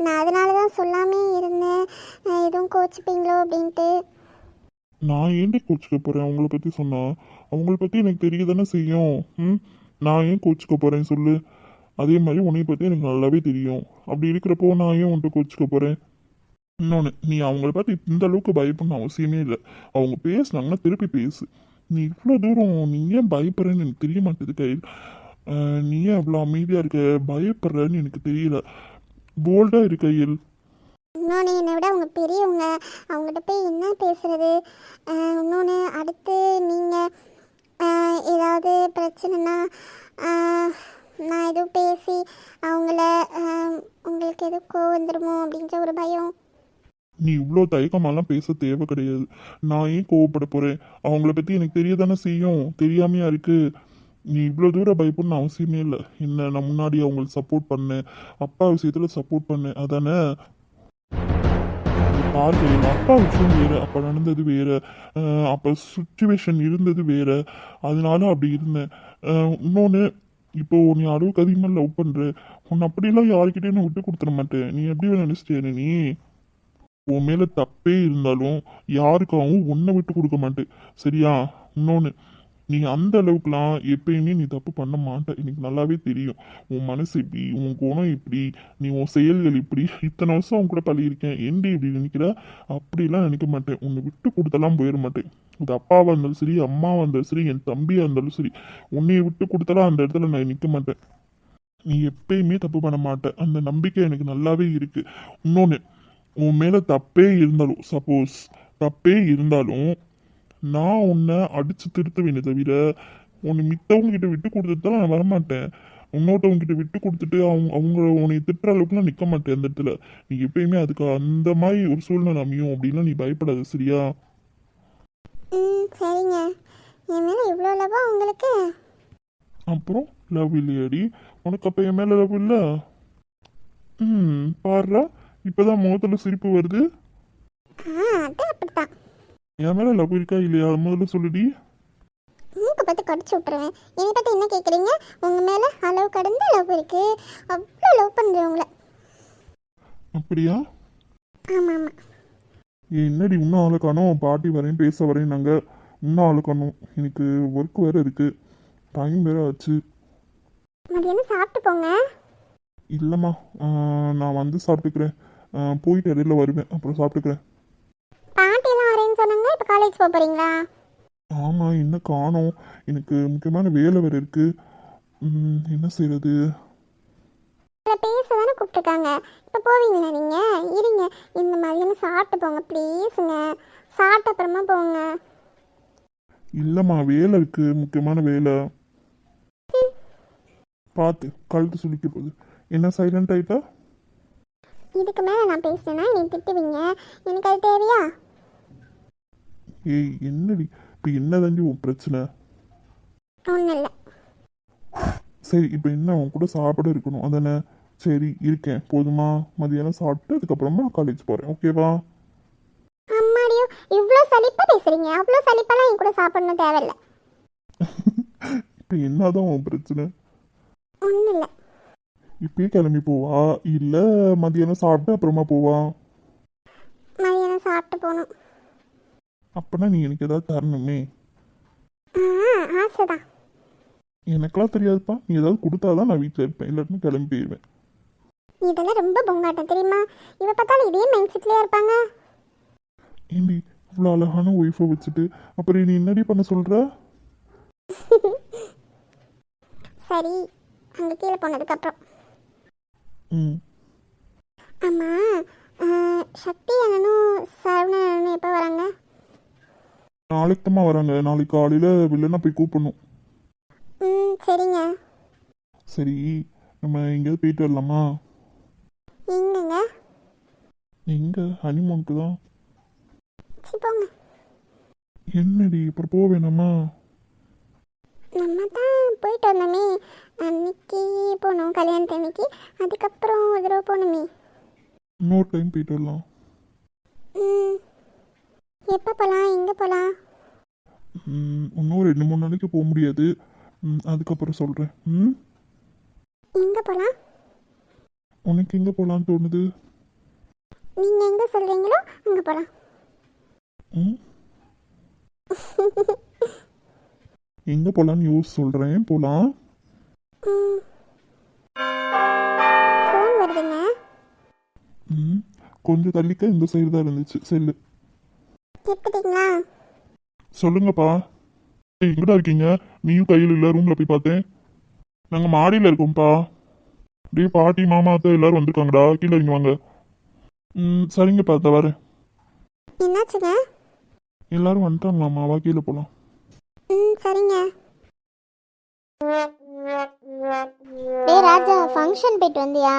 நான் அதனால தான் சொல்லாமே இருந்தேன், எதுவும் கோச்சிப்பீங்களோ அப்படின்ட்டு. நான் ஏன்டி கோச்சிக்க போகிறேன் அவங்கள பற்றி சொன்னா? அவங்கள பற்றி எனக்கு தெரிய தானே செய்யும். நான் ஏன் கோச்சிக்க போகிறேன் சொல்லு? அதே மாதிரி உன்னை பற்றி எனக்கு நல்லாவே தெரியும். அப்படி இருக்கிறப்போ நான் ஏன் உன்கிட்ட கோச்சிக்க போகிறேன்? இன்னொன்று, நீ அவங்கள பார்த்து இந்த அளவுக்கு பயப்படணும் அவசியமே இல்லை. அவங்க பேசுனாங்கன்னா திருப்பி பேசு. நீ இவ்வளோ தூரம் நீ ஏன் பயப்படுறேன்னு எனக்கு தெரிய மாட்டேது கையில். நீ ஏன் அவ்வளோ அமைதியாக இருக்க, பயப்படுறன்னு எனக்கு தெரியல. போல்டாக இரு கையில். இன்னொன்று, என்னை விட அவங்க பெரியவங்க, அவங்ககிட்ட போய் என்ன பேசுறது? இன்னொன்று, அடுத்து நீங்கள் ஏதாவது பிரச்சனைனா நான் எதுவும் பேசி அவங்கள உங்களுக்கு எதுவும் கோவம் வந்துடுமோ அப்படின்ற ஒரு பயம். நீ இவ்வளோ தயக்கமாலாம் பேச தேவை கிடையாது. நான் ஏன் கோவப்பட போகிறேன்? அவங்கள பற்றி எனக்கு தெரிய தானே செய்யும். தெரியாமையா இருக்கு? நீ இவ்வளோ தூரம் பயப்படணும் அவசியமே இல்லை. என்ன, நான் முன்னாடி அவங்களுக்கு சப்போர்ட் பண்ணேன், அப்பா விஷயத்தில் சப்போர்ட் பண்ணேன், அதானே? பாருங்க, எங்கள் அப்பா விஷயம் வேறு, அப்போ நடந்தது வேறு, அப்போ சுச்சுவேஷன் இருந்தது வேறு, அதனால அப்படி இருந்தேன். இன்னொன்று, இப்போ நீ அளவுக்கு அதிகமாக லவ் பண்ணுற, உன்னை அப்படிலாம் யாருக்கிட்டே நான் விட்டு கொடுத்துட மாட்டேன். நீ எப்படி நினச்சிட்டேன்னு நீ? உன் மேலே தப்பே இருந்தாலும் யாருக்காகவும் உன்னை விட்டு கொடுக்க மாட்டேன், சரியா? இன்னொன்று, நீ அந்த அளவுக்குலாம் எப்பயுமே நீ தப்பு பண்ண மாட்ட, எனக்கு நல்லாவே தெரியும். உன் மனசு இப்படி, உன் குணம் இப்படி, நீ உன் செயல்கள் இப்படி. இத்தனை வருஷம் உன் கூட பழகிருக்கேன், எந்த இப்படி நினைக்கிற? அப்படிலாம் நினைக்க மாட்டேன். உன்னை விட்டு கொடுத்தலாம் போயிட மாட்டேன். இது அப்பாவாக இருந்தாலும் சரி, அம்மாவாக இருந்தாலும் சரி, என் தம்பியாக இருந்தாலும் சரி, உன்னையை விட்டு கொடுத்தலாம் அந்த இடத்துல நான் நிற்க மாட்டேன். நீ எப்பயுமே தப்பு பண்ண மாட்டேன், அந்த நம்பிக்கை எனக்கு நல்லாவே இருக்கு. இன்னொன்று, உன் மேலே தப்பே இருந்தாலும், சப்போஸ் தப்பே இருந்தாலும் நான் உன்னை அடித்து திருத்துவேனே தவிர உன்னை மித்தவங்க கிட்ட விட்டு கொடுத்துட்டுலாம் நான் வரமாட்டேன். இன்னொருத்தவங்க கிட்ட விட்டு கொடுத்துட்டு அவங்க உன்னை திட்டுற அளவுக்குலாம் நிற்க மாட்டேன் அந்த இடத்துல. நீ எப்பயுமே அதுக்கு அந்த மாதிரி ஒரு சூழ்நிலை அமையும் அப்படின்லாம் நீ பயப்படாது, சரியா? சரிங்க. என் மேலே இவ்வளோ லவா உங்களுக்கு? அப்புறம் லவ் இல்லையாடி உனக்கு? அப்போ என் மேலே லவ் இல்லை? பாடுறா, இப்போதான் முகத்தில் சிரிப்பு வருது. அது அப்படித்தான். என் மேலே லவ் இருக்கா இல்லையா முதல்ல சொல்லுடி. மூக்கு பார்த்து கடிச்சு விட்டுருவேன். என்னை பற்றி என்ன கேட்குறீங்க? உங்கள் மேலே அளவு கடந்த லவ் இருக்கு. அவ்வளோ லவ் பண்ணுறேன் உங்களை. அப்படியா? ஆமாம் ஆமாம். என்னடி இன்னும் ஆளை காணோம்? பாட்டி வரேன், பேச வரேன், நாங்கள் இன்னும் ஆளை காணோம். எனக்கு ஒர்க் வேறு இருக்குது, டைம் வேறு ஆச்சு. மதியானம் சாப்பிட்டு போங்க. இல்லைம்மா, நான் வந்து சாப்பிட்டுக்கிறேன். போயிட்டு இடையில வருவேன், அப்புறம் சாப்பிட்டுக்கிறேன். பாட்டிலாம் வரேன்னு சொன்னாங்க, இப்போ காலேஜ் போக போகிறீங்களா? ஆமாம், என்ன காணோம்? எனக்கு முக்கியமான வேலை வேறு இருக்குது. என்ன செய்கிறது? பேச தானே கூப்பிட்டுருக்காங்க, இப்போ போவீங்களா நீங்கள்? இருங்க, இந்த மதியானம் சாப்பிட்டு போங்க ப்ளீஸுங்க. சாப்பிட்ட அப்புறமா போங்க. இல்லைம்மா, வேலை இருக்குது, முக்கியமான வேலை. பார்த்து கழுத்து சுளிக்க போகுது. என்ன சைலண்ட் ஆயிட்டா? இதுக்கு மேலே நான் பேசினேன்னா நீ திட்டுவீங்க, எனக்கு அது தேவையா? ஏய், என்னடி இப்போ என்ன தாண்டி உன் பிரச்சனை? ஒன்றும் இல்லை. சரி, இப்போ என்ன உன் கூட சாப்பிட இருக்கணும் அதானே? சரி, இருக்கேன், போதுமா? மதியானம் சாப்பிட்டு அதுக்கப்புறமா காலேஜ் போகிறேன், ஓகேவா? அம்மாடியோ, இவ்வளோ சலிப்பாக பேசுகிறீங்க. அவ்வளோ சலிப்பெல்லாம் என் கூட சாப்பிடணும் தேவையில்லை. இப்போ என்னதான் உன் பிரச்சனை? ஒன்றும் இல்லை. இப்பயே கிளம்பி போவா இல்லை மதியானம் சாப்பிட்டு அப்புறமா போவா? மதியானம் சாப்பிட்டு போகணும். அப்பனா நீ எனக்கு ஏதாவது தரணுமே. ஆசைதான். எனக்கெல்லாம் தெரியாதுப்பா, நீ ஏதாவது கொடுத்தாதான் நான் வீட்டில் இருப்பேன், இல்லாட்டினா கிளம்பி போயிடுவேன். இதெல்லாம் ரொம்ப பொங்காட்டம் தெரியுமா? இவ பார்த்தாலும் இதே மைண்ட் செட்லேயே இருப்பாங்க. ஏண்டி இவ்வளோ அழகான ஒய்ஃபை வச்சுட்டு அப்புறம் நீ என்னடி பண்ண சொல்கிற? சரி, அங்கே கீழே போனதுக்கப்புறம். ம் ஆமாம், சக்தி அண்ணனும் சரவண அண்ணனும் எப்போ வராங்க? நாளைக்கு தாம்மா வராங்க. நாளைக்கு காலையில் வெளிலனா போய் கூப்பிடணும். சரிங்க. சரி, நம்ம எங்கேயாவது போயிட்டு வரலாமா? எங்கங்க? எங்கே? ஹனிமூனுக்கு தான். சரி போங்க. என்னடி அப்புறம் போக வேணாமா? நம்ம தான் போயிட்டு வந்தோமே, அன்னைக்கு போனோம் கல்யாணத்து அன்னைக்கு. அதுக்கப்புறம் ஒரு தடவை போனோமே. இன்னொரு டைம் போயிட்டு வரலாம். எப்போ போகலாம்? எங்கே போகலாம்? இன்னும் 2-3 நாளைக்கு போக முடியாது. அதுக்கப்புறம் சொல்கிறேன். எங்கே போகலாம்? உனக்கு எங்கே போகலான்னு தோணுது? நீங்கள் எங்கே சொல்கிறீங்களோ அங்கே போகலாம். ம் எங்கே போகலான்னு யோசிச்சு சொல்கிறேன். போகலாம். ஃபோன் வருதுங்க. கொஞ்சம் தள்ளிக்க இந்த சைடு தான் இருந்துச்சு செல்லு. எடுத்துட்டீங்களா? சொல்லுங்கப்பா. எங்கடா இருக்கீங்க? நீயும் கையில் இல்லை. ரூமில் போய் பார்த்தேன். நாங்கள் மாடியில் இருக்கோம்ப்பா. டேய் பாட்டி மாமா அத்தை எல்லாரும் வந்திருக்காங்கடா. கீழே இறங்கி வாங்க. சரிங்கப்பா, அத்தை வரேன். என்னாச்சுங்க? எல்லாரும் வந்துட்டாங்களாம்மா, வா கீழே போகலாம். சரிங்க. டேய் ராஜா, ஃபங்க்ஷன் போயிட்டு வந்தியா?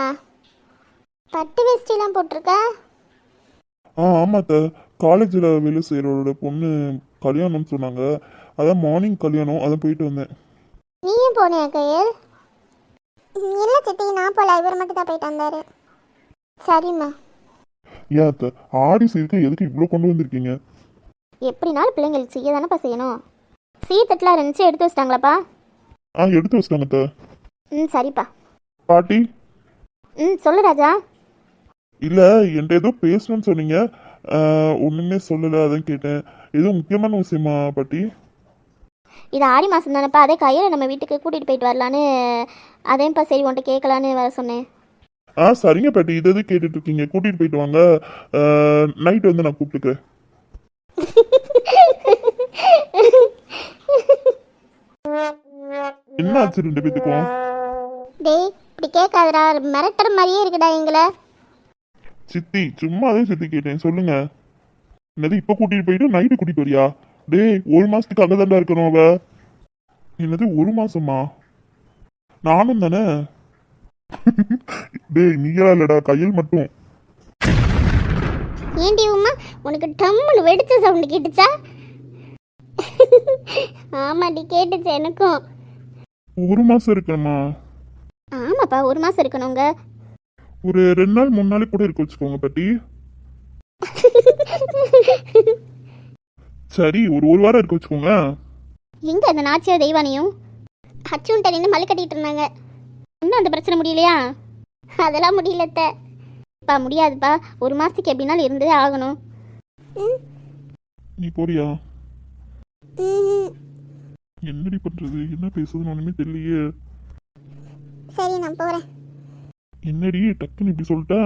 பட்டு வேஷ்டிலாம் போட்டிருக்க? ஆமாம் அத்தை. காலேஜில் வேலை செய்கிறவரோட பொண்ணு கல்யாணம்னு சொன்னாங்க. அதான் மார்னிங் கல்யாணம், அதான் போயிட்டு வந்தேன். நீயும் போனியா கையல்? இல்லை சித்தி, நான் போல. இவர் மட்டும் தான் போயிட்டு வந்தாரு. சரிம்மா. ஏன் அத்தை, ஆடி செய்துக்கு எதுக்கு இவ்வளோ கொண்டு வந்திருக்கீங்க? எப்படினாலும் பிள்ளைங்களுக்கு செய்ய தானேப்பா செய்யணும். சீத்தட்டெலாம் இருந்துச்சு, எடுத்து வச்சிட்டாங்களாப்பா? எடுத்து வச்சிட்டாங்க அத்தை. சரிப்பா. பாட்டி. சொல்லு ராஜா. இல்லை, என்கிட்ட ஏதோ பேசணும்னு சொன்னீங்க. ஒன்றுமே சொல்லலை, அதான் கேட்டேன். ஏதோ முக்கியமான விஷயமா பாட்டி? இது ஆடி மாதம் தானேப்பா, அதே கையில் நம்ம வீட்டுக்கு கூட்டிகிட்டு போயிட்டு வரலான்னு, அதேப்பா சரி உன்கிட்ட கேட்கலான்னு வர சொன்னேன். சரிங்க பாட்டி, இதை எது கேட்டுட்டு இருக்கீங்க? கூட்டிகிட்டு போயிட்டு வாங்க. நைட் வந்து நான் கூப்பிட்டுக்கிறேன். என்ன ஆச்சு 2 பேத்துக்கும்? டேய் இப்படி கேட்காதடா, மிரட்டுற மாதிரியே இருக்குடா எங்களை. சித்தி சும்மாதான் சித்தி கேட்டேன், சொல்லுங்க. என்னது இப்போ கூட்டிட்டு போயிட்டு நைட்டு கூட்டிட்டு வரியா? டேய் 1 மாசத்துக்கு அங்கதான்டா இருக்கணும் அவ. என்னது 1 மாசமா? நானும் தானே. டேய் நீயா இல்லடா, கையில் மட்டும். ஏண்டி உமா, உனக்கு டம்முன்னு வெடிச்ச சவுண்டு கேட்டுச்சா? ஆமாடி கேட்டுச்சு எனக்கும். 1 மாசம் இருக்கணுமா? ஆமாப்பா, 1 மாதம் இருக்கணுங்க. ஒரு 2 நாள் 3 நாளைக்கு கூட இருக்க வச்சுக்கோங்க பாட்டி. சரி, ஒரு வாரம் இருக்க வச்சுக்கோங்க. எங்க அந்த நாச்சியா தெய்வானியும் அச்சுன்ட்ட நின்று மல்லு கட்டிட்டு இருந்தாங்க. இன்னும் அந்த பிரச்சனை முடியலையா? அதெல்லாம் முடியலப்பா, முடியாதுப்பா. 1 மாசத்துக்கு எப்படினாலும் இருந்தே ஆகணும். நீ போறியா? என்னடி பண்றது? என்ன பேசுறதுன்னு ஒண்ணுமே தெரியலையே. சரி நான் போறேன். என்னடி டக்குன்னு இப்படி சொல்லிட்டா?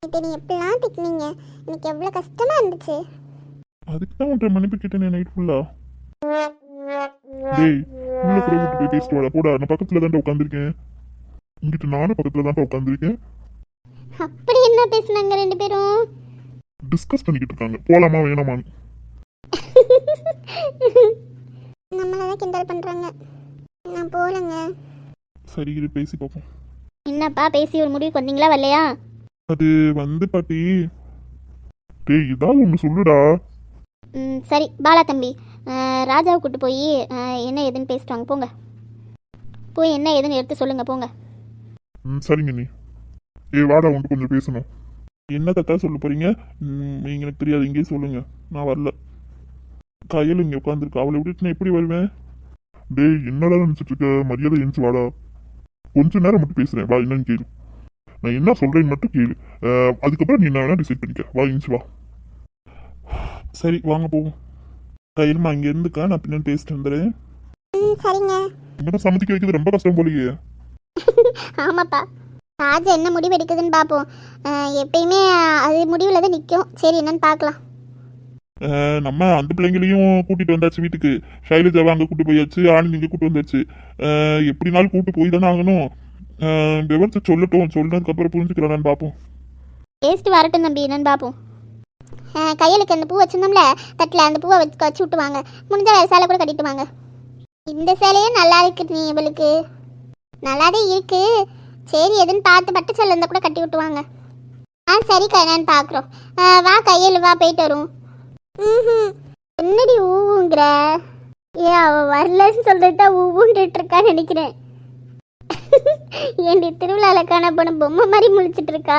இது நீ எப்படிலாம் திட்டினீங்க, எனக்கு எவ்வளோ கஷ்டமா இருந்துச்சு. அதுக்கு தான் உன்கிட்ட மன்னிப்பு கேட்டேன் நைட் ஃபுல்லா. டேய் உள்ள கூட விட்டு போய் பேசிட்டு வாடா. போடா, நான் பக்கத்துல தான் உட்காந்துருக்கேன். இங்கிட்ட நானும் பக்கத்துல தான் உட்காந்துருக்கேன். அப்படி என்ன பேசுனாங்க 2 பேரும்? டிஸ்கஸ் பண்ணிக்கிட்டு இருக்காங்க, போலாமா வேணாமான்னு. நம்மளதான் கிண்டல் பண்றாங்க. நான் போலங்க. சரி இரு பேசி பார்ப்போம். என்னப்பா பேசி ஒரு முடிவுக்கு வந்தீங்களா வரலையா? அது வந்து பாட்டி. டேய் ஏதாவது ஒன்று சொல்லுடா. சரி பாலா தம்பி, ராஜாவை கூட்டு போய் என்ன ஏதுன்னு பேசிட்டு வாங்க போங்க. போய் என்ன ஏதுன்னு எடுத்து சொல்லுங்க போங்க. சரிங்க நீ. வாடா உன்ட்டு கொஞ்சம் பேசணும். என்ன கத்தா சொல்ல போறீங்க? எனக்கு தெரியாது, இங்கேயே சொல்லுங்க, நான் வரல. கையில் இங்கே உட்காந்துருக்க, அவளை விட்டுட்டு நான் எப்படி வருவேன்? டேய் என்னடா நினச்சிட்டு இருக்க? மரியாதை எழுந்து வாடா. கொஞ்ச நேரம் மட்டும் பேசுறேன், வா என்னன்னு கேளு. நான் என்ன சொல்றேன்னு மட்டும் கேளு. அதுக்கப்புறம் நீ என்ன வேணா டிசைட் பண்ணிக்க. வா எழுந்து வா. சரி வாங்க போவோம். கையிலுமா இங்கே இருந்துக்கா, நான் பின்னாடி பேசிட்டு வந்துடுறேன். சரிங்க. உங்கள்கிட்ட சம்மதிக்க வைக்கிறது ரொம்ப கஷ்டம் போலியே. ஆமாப்பா, ராஜா என்ன முடிவு எடுக்குதுன்னு பார்ப்போம். எப்பயுமே அது முடிவில் தான் நிற்கும். சரி என்னன்னு பார்க்கலாம். நம்ம அந்த பிள்ளைங்களையும் கூட்டிட்டு வந்தாச்சு வீட்டுக்கு. ஷைலஜாவை அங்கே கூட்டு போயாச்சு, ஆனந்த் இங்கே கூட்டு வந்தாச்சு. எப்படினாலும் கூட்டு போய் தானே ஆகணும். விவரத்தை சொல்லட்டும், சொன்னதுக்கப்புறம் புரிஞ்சுக்கிறான்னு பார்ப்போம். டேஸ்ட் வரட்டும் தம்பி, என்னன்னு பார்ப்போம். கையலுக்கு அந்த பூ வச்சிருந்தோம்ல தட்டில், அந்த பூவை வச்சு விட்டு வாங்க. முடிஞ்ச வேறு சேலை கூட கட்டிட்டு வாங்க. இந்த சேலையே நல்லா இருக்கு நீ இவளுக்கு. நல்லாதே இருக்கு. சரி எதுன்னு பார்த்து பட்டு சேலை இருந்தால் கூட கட்டி விட்டு வாங்க. சரிக்கா, என்னன்னு பார்க்குறோம். வா கையில் வா, போயிட்டு வரும். என்னடி ஊவுங்கிற? அவ வரலன்னு சொல்றது தான் ஊவுன்ட்டு இருக்கான்னு நினைக்கிறேன். ஏண்டி திருவிழாவில் காண போன பொம்மை மாதிரி முழிச்சிட்டு இருக்கா?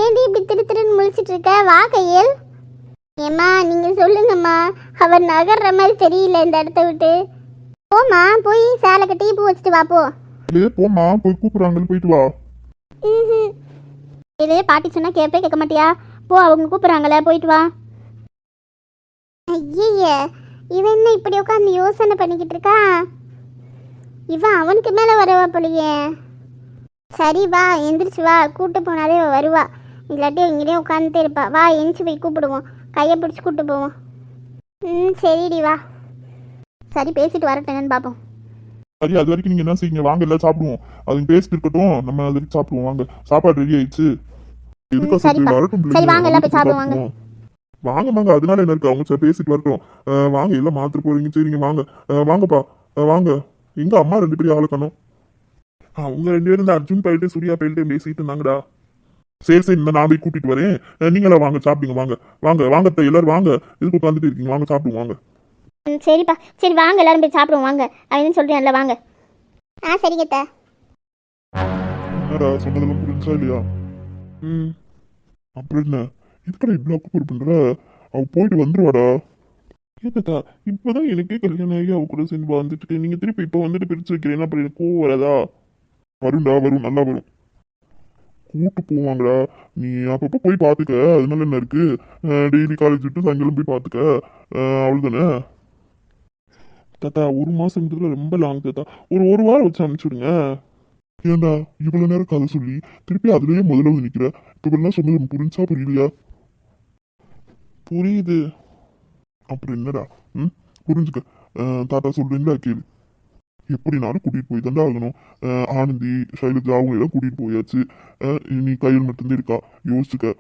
ஏண்டி இப்படி திருன்னு முழிச்சிட்டு இருக்க? வா கையல். ஏம்மா நீங்கள் சொல்லுங்கம்மா, அவர் நகர்ற மாதிரி தெரியல இந்த இடத்த விட்டு. போம்மா, போய் சேலை கட்டி பூ வச்சுட்டு வா போ. போமா, போய் கூப்பிடுறாங்க, போயிட்டு வா. இதே பாட்டி சொன்னா கேட்பே கேட்க மாட்டியா? போ, அவங்க கூப்பிடுறாங்களே, போயிட்டு வா. ஐய, இவன் என்ன இப்படி உட்காந்து யோசனை பண்ணிக்கிட்டு இருக்கா? இவன் அவனுக்கு மேலே வரவா போலியே. சரி வா, எந்திரிச்சு வா, கூப்பிட்டு போனாலே வருவா. இல்லாட்டி இங்கேயே உட்காந்துட்டே இருப்பா. வா, எந்திரிச்சு போய் கூப்பிடுவோம், கையை பிடிச்சி கூப்பிட்டு போவோம். சரிடி வா. சரி, பேசிட்டு வரட்டேன்னு பார்ப்போம். சரி, அது வரைக்கும் நீங்க என்ன செய்யுங்க, வாங்க எல்லாம் சாப்பிடுவோம். அது பேசிட்டு இருக்கட்டும், நம்ம அது வரைக்கும் சாப்பிடுவோம். வாங்க, சாப்பாடு ரெடி ஆயிடுச்சு. சரிப்பா, சரி வாங்க எல்லாம் போய் சாப்பிடுவோம். வாங்க வாங்க வாங்க, அதனால என்ன இருக்கு, அவங்க பேசிட்டு வரட்டும். வாங்க, எல்லாம் மாத்திர போறீங்க. சரிங்க, வாங்க. வாங்கப்பா, வாங்க. எங்க அம்மா 2 பேரும் ஆளு காணோம். அவங்க 2 பேரும் இந்த அர்ஜுன் பயில்ட்டு சூர்யா பயில்ட்டு பேசிட்டு இருந்தாங்கடா. சரி, இந்த நான் போய் கூட்டிட்டு வரேன். நீங்களா வாங்க, சாப்பிடுங்க. வாங்க வாங்க வாங்க, எல்லாரும் வாங்க. இதுக்கு உட்காந்துட்டு இருக்கீங்க, வாங்க சாப்பிடுவோம். வாங்க. சரிப்பா, சரி வாங்க எல்லாரும் போய் சாப்பிடுவோம். வாங்க, அவன் சொல்றேன்ல, வாங்க. சரிங்க அத்தை. என்னடா சொன்னதெல்லாம் புரிஞ்சா இல்லையா? அப்புறம் என்ன, இதுக்கடா இவ்வளோ அக்குப்பூர் பண்ற? அவ போயிட்டு வந்துருவாடா. ஏதா இப்போதான் எனக்கே கல்யாணம் ஆகி அவ கூட சேர்ந்து வந்துட்டு நீங்க திருப்பி இப்போ வந்துட்டு பிரிச்சு வைக்கிறேன். அப்புறம் எனக்கு கோவம் வரதா? வரும்டா, வரும், நல்லா வரும். கூட்டு போவாங்கடா, நீ அப்பப்போ போய் பார்த்துக்க. அதனால என்ன இருக்கு, டெய்லி காலேஜ் விட்டு சாயங்காலம் போய் பார்த்துக்க. அவ்வளோதானே தாத்தா. 1 மாசம்ன்றதுல ரொம்ப லாங் தாத்தா. ஒரு வாரம் வச்சு அனுப்பிச்சுடுங்க. ஏன்டா இவ்வளோ நேரம் கதை சொல்லி திருப்பி அதுலயே முதல்ல வந்து நிற்கிற? இப்போ எல்லாம் சொன்னது புரிஞ்சா புரியலையா? புரியுது. அப்புறம் என்னடா, புரிஞ்சுக்க. தாத்தா சொல்றீங்களா, கேளு. எப்படினாலும் கூட்டிட்டு போய் தாண்டா ஆகணும். ஆனந்தி, ஷைலஜா அவங்க எல்லாம் கூட்டிட்டு போயாச்சு. நீ கையில் மட்டும்தான் இருக்கா, யோசிச்சுக்க.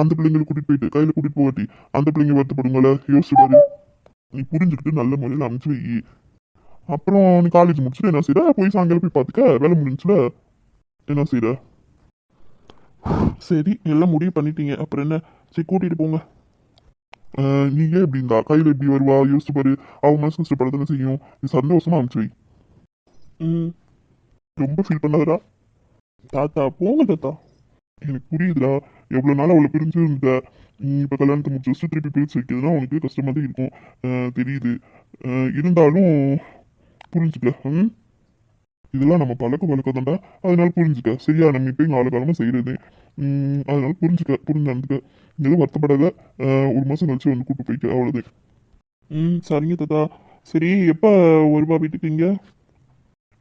அந்த பிள்ளைங்களை கூட்டிட்டு போயிட்டு கையில கூட்டிட்டு போகாட்டி அந்த பிள்ளைங்க வருத்தப்படுங்கள, யோசிச்சு பாரு. நீ புரிஞ்சுக்கிட்டு நல்ல முறையில் அனுப்பிச்சு வை. அப்புறம் நீ காலேஜ் முடிச்சுட்டு என்ன செய்யற, போய் சாயங்காலம் போய் பார்த்துக்க. வேலை முடிஞ்சுல என்ன செய்யற? சரி, எல்லாம் முடிவு பண்ணிட்டீங்க, அப்புறம் என்ன? சரி, கூட்டிட்டு போங்க. நீங்க எப்படி இருந்தா கையில எப்படி வருவா, யோசிச்சு பாரு. அவன் மனசு கஷ்டப்படத்தானே செய்யும். நீ சந்தோஷமா அனுப்பிச்சு வை. ரொம்ப ஃபீல் பண்ணாதடா. தாத்தா போங்க தாத்தா. எனக்கு புரியுதுடா, எவ்வளவு நாள் அவளை பிரிஞ்சு இருந்த. நீ இப்ப கல்யாணத்தை முடிச்சு திருப்பி பிரிச்சு வைக்கிறதுனா உனக்கு கஷ்டமா தான் இருக்கும், தெரியுது. இருந்தாலும் புரிஞ்சுக்க. இதெல்லாம் நம்ம பழக்கம் தான்டா, அதனால புரிஞ்சுக்க. சரியா, நம்ம இப்போ இங்கே காலகாலமாக செய்யறது. அதனால புரிஞ்சு நடந்துக்க. எதுவும் வருத்தப்படாத. 1 மாசம் கழிச்சு வந்து கூப்பிட்டு போய்க்க, அவ்வளோதான். சரிங்க தாத்தா. சரி, எப்போ வருவா வீட்டுக்கு? இங்க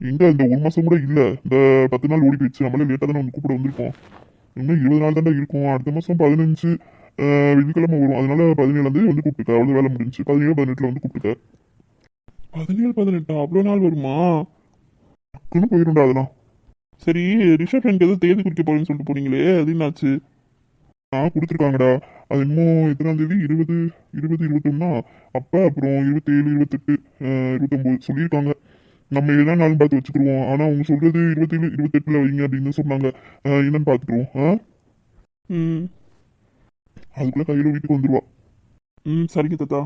எங்க இந்த 1 மாசம் கூட இல்லை, இந்த 10 நாள் ஓடி போயிடுச்சு. நம்மளே லேட்டாக தானே வந்து கூப்பிட வந்திருக்கோம். இன்னும் 20 நாள் தாண்டா இருக்கும். அடுத்த மாதம் 15 வெள்ளிக்கிழமை வரும். அதனால 17 வந்து கூப்பிட்டுக்க, அவ்வளோ வேலை முடிஞ்சு. 17, 18 வந்து கூப்பிட்டுக்க. 17, 18 அவ்வளோ நாள் வருமா? போயிருண்டா அதெல்லாம். சரி, ரிஷப்ஷனுக்கு எதுவும் தேதி குறிக்க போறேன்னு சொல்லிட்டு போனீங்களே, அது என்னாச்சு? கொடுத்துருக்காங்கடா. அது இன்னும் எத்தனாம் தேதி, 20, 21 அப்போ, அப்புறம் 27, 28, 29 சொல்லியிருக்காங்க. நம்ம எதனா நாளும் பார்த்து வச்சுக்கிடுவோம். ஆனால் அவங்க சொல்றது 27, 28 வைங்க அப்படின்னு சொன்னாங்க. என்னன்னு பார்த்துக்குருவோம். அதுக்குள்ள கையில வீட்டுக்கு வந்துருவா. சரிங்க தாத்தா.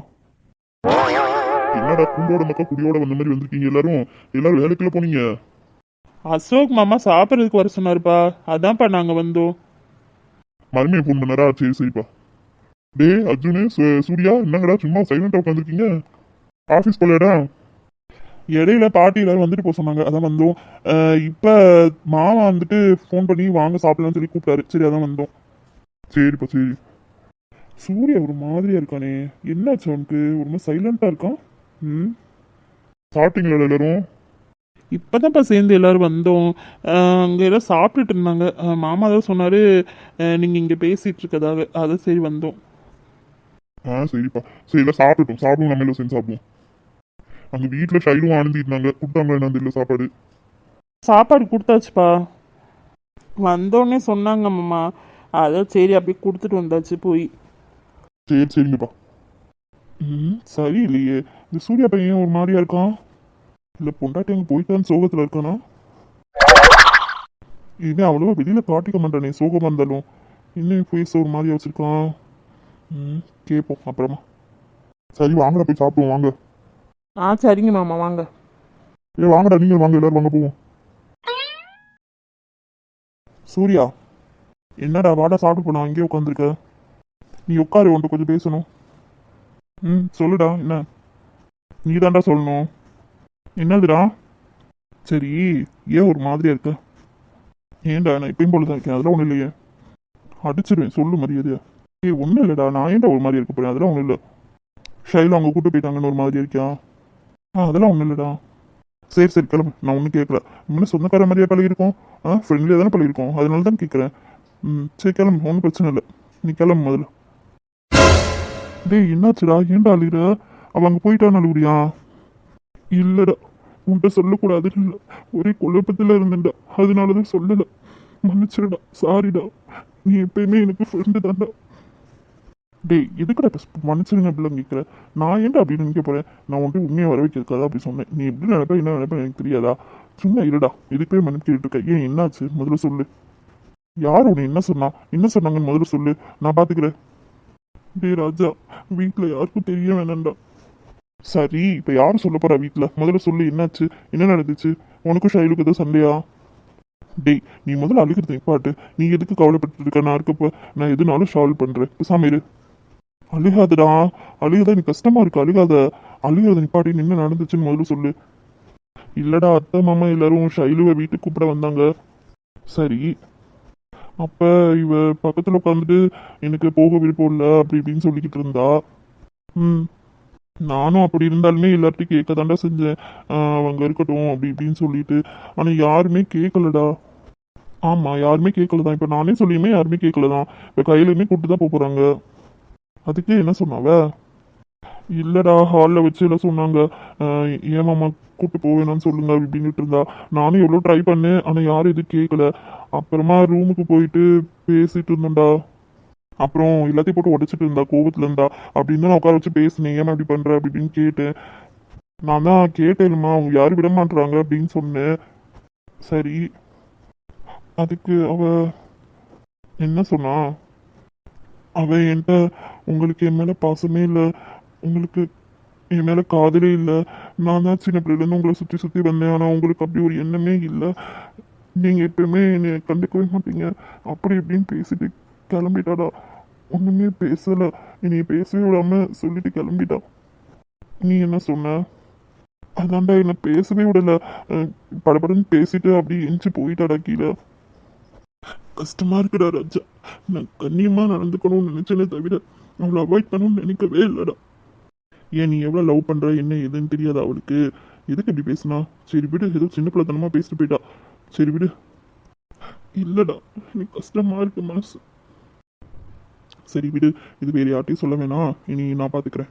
என்னடா குண்டோட மக்கா குடியோட வந்த மாதிரி வந்திருக்கீங்க எல்லாரும்? எல்லாரும் வேலைக்குள்ள போனீங்க? அசோக் மாமா சாப்பிட்றதுக்கு வர சொன்னாருப்பா, அதான்ப்பா நாங்க வந்தோம். மறுமையை ஃபோன் பண்ணாரா? சரிப்பா. டே அர்ஜுனு, சூர்யா, என்னங்கடா சும்மா சைலண்டா உட்காந்துருக்கீங்க? ஆஃபீஸ் போலடா? இடையில பாட்டி எல்லாரும் வந்துட்டு போக சொன்னாங்க, அதான் வந்தோம். இப்போ மாமா வந்துட்டு ஃபோன் பண்ணி வாங்க சாப்பிடலாம்னு சொல்லி கூப்பிட்டாரு. சரி, அதான் வந்தோம். சரிப்பா, சரி. சூர்யா ஒரு மாதிரியா இருக்கானே, என்னாச்சு அவனுக்கு? ஒரு மாதிரி சைலண்டா இருக்கான். சாப்பிட்டீங்களா எல்லாரும்? இப்போதான்ப்பா சேர்ந்து எல்லாரும் வந்தோம். அங்கே எல்லாம் சாப்பிட்டுட்டு இருந்தாங்க. மாமா தான் சொன்னார் நீங்கள் இங்கே பேசிகிட்டு இருக்கதாக, அதை சரி வந்தோம். சரிப்பா. சரி எல்லாம் சாப்பிட்டோம், சாப்பிடுவோம், நம்ம எல்லாம் சேர்ந்து சாப்பிடுவோம். அங்க வீட்டுல ஷைலும் ஆனந்தி இருந்தாங்க, கொடுத்தாங்களா என்னன்னு தெரியல சாப்பாடு. சாப்பாடு கொடுத்தாச்சுப்பா. வந்தோடனே சொன்னாங்க மாமா, அதான் சரி அப்படியே கொடுத்துட்டு வந்தாச்சு போய். சரி சரிங்கப்பா. சரி இல்லையே, இந்த சூர்யா பையன் ஒரு மாதிரியா இருக்கான். இல்ல பொண்டாட்டி அங்க போயிட்டான்னு சோகத்துல இருக்கானா? இவன் அவ்வளவா வெளியில காட்டிக்க மாட்டானே சோகமா இருந்தாலும். இன்னும் ஃபேஸ் ஒரு மாதிரியா வச்சிருக்கான். கேட்போம் அப்புறமா. சரி வாங்கடா போய் சாப்பிடுவோம் வாங்க. சரிங்க மாமா வாங்க. வாங்கடா, நீங்க வாங்க, எல்லாரும் வாங்க போவோம். சூர்யா, என்னடா வாடா சாப்பிட்டு போனா அங்கேயே உட்காந்துருக்க. நீ உட்காரு, உன்ட்டு கொஞ்சம் பேசணும். சொல்லுடா, என்ன நீ தான்டா சொல்லணும். என்னதுடா? சரி, ஏன் ஒரு மாதிரியா இருக்க? ஏன்டா, நான் இப்பயும் போல தான் இருக்கேன், அதெல்லாம் ஒன்றும் இல்லையே. அடிச்சிருவேன், சொல்லு மரியாதையா. ஒன்றும் இல்லைடா, நான் ஏன்டா ஒரு மாதிரி இருக்க போறேன், அதெல்லாம் ஒன்றும் இல்லை. ஷைலா அவங்க கூட்டு போயிட்டாங்கன்னு ஒரு மாதிரி இருக்கியா? அதெல்லாம் ஒன்றும் இல்லைடா. சரி சரி கிளம்பு, நான் ஒன்றும் கேட்கல. இன்னும் சொந்தக்கார மாதிரியா பழகிருக்கோம், ஃப்ரெண்ட்லியாக தானே பழகிருக்கோம், அதனால தான் கேட்குறேன். சரி கிளம்பு, ஒன்றும் பிரச்சனை இல்லை. நீ கிளம்பு முதல்ல. டேய் என்னாச்சுடா, ஏன்டா அழுகிற? அவள் அங்கே போயிட்டான்னு அழுகுறியா? இல்லைடா, உன்கிட்ட சொல்லக்கூடாது இல்லை, ஒரே குழப்பத்தில் இருந்தேன்டா, அதனால தான் சொல்லலை. மன்னிச்சிடா, சாரிடா. நீ எப்பயுமே எனக்கு ஃப்ரெண்டு தான்டா. டேய் எதுக்குடா மன்னிச்சிருங்க அப்படிலாம் கேட்குற? நான் ஏன்டா அப்படின்னு நினைக்க போகிறேன்? நான் உன்ட்டு உண்மையை வர வைக்கிறதுக்காக அப்படி சொன்னேன். நீ எப்படி நினைப்ப என்ன நினைப்பேன் எனக்கு தெரியாதா? சும்மா இருடா, எதுக்கு மன்னிப்பு கேட்டு இருக்க? ஏன் என்னாச்சு முதல்ல சொல்லு. யார் உன்னை என்ன சொன்னா, என்ன சொன்னாங்கன்னு முதல்ல சொல்லு, நான் பார்த்துக்கிறேன். டேய் ராஜா, வீட்டில் யாருக்கும் தெரிய வேணாம்டா. சரி இப்போ யாரும் சொல்ல போறா வீட்டில்? முதல்ல சொல்லு, என்னாச்சு, என்ன நடந்துச்சு? உனக்கும் ஷைலுக்கு ஏதோ சண்டையா? டேய் நீ முதல்ல அழுகிறது நிப்பாட்டு. நீ எதுக்கு கவலைப்பட்டு இருக்க? நான் இருக்கப்ப நான் எதுனாலும் சால்வ் பண்றேன், பேசாம இரு. அழுகாதடா, அழுகுதா எனக்கு கஷ்டமா இருக்கு, அழுகாத. அழுகிறத நிப்பாட்டி என்ன நடந்துச்சுன்னு முதல்ல சொல்லு. இல்லடா, அத்தை மாமா எல்லாரும் ஷைலுவை வீட்டுக்கு கூப்பிட வந்தாங்க. சரி, அப்ப இவ பக்கத்துல உட்காந்துட்டு எனக்கு போக விருப்பம் இல்லை அப்படி இப்படின்னு சொல்லிக்கிட்டு இருந்தா. நானும் அப்படி இருந்தாலுமே எல்லார்ட்டையும் கேட்க தாண்டா செஞ்சேன், அவங்க இருக்கட்டும் அப்படி இப்படின்னு சொல்லிட்டு. ஆனா யாருமே கேட்கலடா. ஆமா, யாருமே கேட்கலதான். இப்ப நானே சொல்லியுமே யாருமே கேட்கலதான். இப்ப கையிலுமே கூப்பிட்டு தான் போறாங்க. அதுக்கு என்ன சொன்னாவ? இல்லடா, ஹாலில் வச்சு எல்லாம் சொன்னாங்க, ஏன் மாமா கூப்பிட்டு போவேணான்னு சொல்லுங்க அப்படின்னுட்டு இருந்தா. நானும் எவ்வளோ ட்ரை பண்ணேன், ஆனால் யாரும் எதுவும் கேட்கல. அப்புறமா ரூமுக்கு போயிட்டு பேசிட்டு இருந்தோம்டா. அப்புறம் எல்லாத்தையும் போட்டு உடைச்சிட்டு இருந்தா, கோவத்துல இருந்தா. அப்படின்னு நான் உட்கார வச்சு பேசினேன், ஏமா இப்படி பண்ற அப்படி இப்படின்னு கேட்டேன். நான் தான் கேட்டேன்மா, அவங்க யாரும் விட மாட்டுறாங்க அப்படின்னு சொன்னேன். சரி, அதுக்கு அவ என்ன சொன்னா? அவ என்கிட்ட உங்களுக்கு என் மேல பாசமே இல்லை, உங்களுக்கு என் மேல காதலே இல்லை, நான் தான் சின்ன பிள்ளைலேருந்து உங்களை சுற்றி சுற்றி வந்தேன், ஆனால் உங்களுக்கு அப்படி ஒரு எண்ணமே இல்லை, நீங்க எப்பயுமே என்னை கண்டுக்கவே மாட்டீங்க அப்படி இப்படின்னு பேசிட்டு கிளம்பிட்டாடா. ஒண்ணுமே பேசல, என்னைய பேசவே விடாம சொல்லிட்டு கிளம்பிட்டா. நீ என்ன சொன்ன? அதான்டா, என்ன பேசவே விடல, படபடன்னு பேசிட்டு அப்படி எஞ்சி போயிட்டாடா கீழே. கஷ்டமா இருக்குடா ராஜா, நான் கண்ணியமா நடந்துக்கணும்னு நினைச்சேனே தவிர அவளை அவாய்ட் பண்ணணும்னு நினைக்கவே இல்லடா. ஏன் நீ எவ்வளவு லவ் பண்ற என்ன எதுன்னு தெரியாதா அவளுக்கு? எதுக்கு இப்படி பேசினா? சரி விடு, ஏதோ சின்ன பிள்ளைத்தனமா பேசிட்டு போயிட்டா, சரி விடு. இல்லடா, எனக்கு கஷ்டமா இருக்கு மனசு. சரி விடு, இது வேற யார்ட்டையும் சொல்ல வேணாம், இனி நான் பாத்துக்கிறேன்.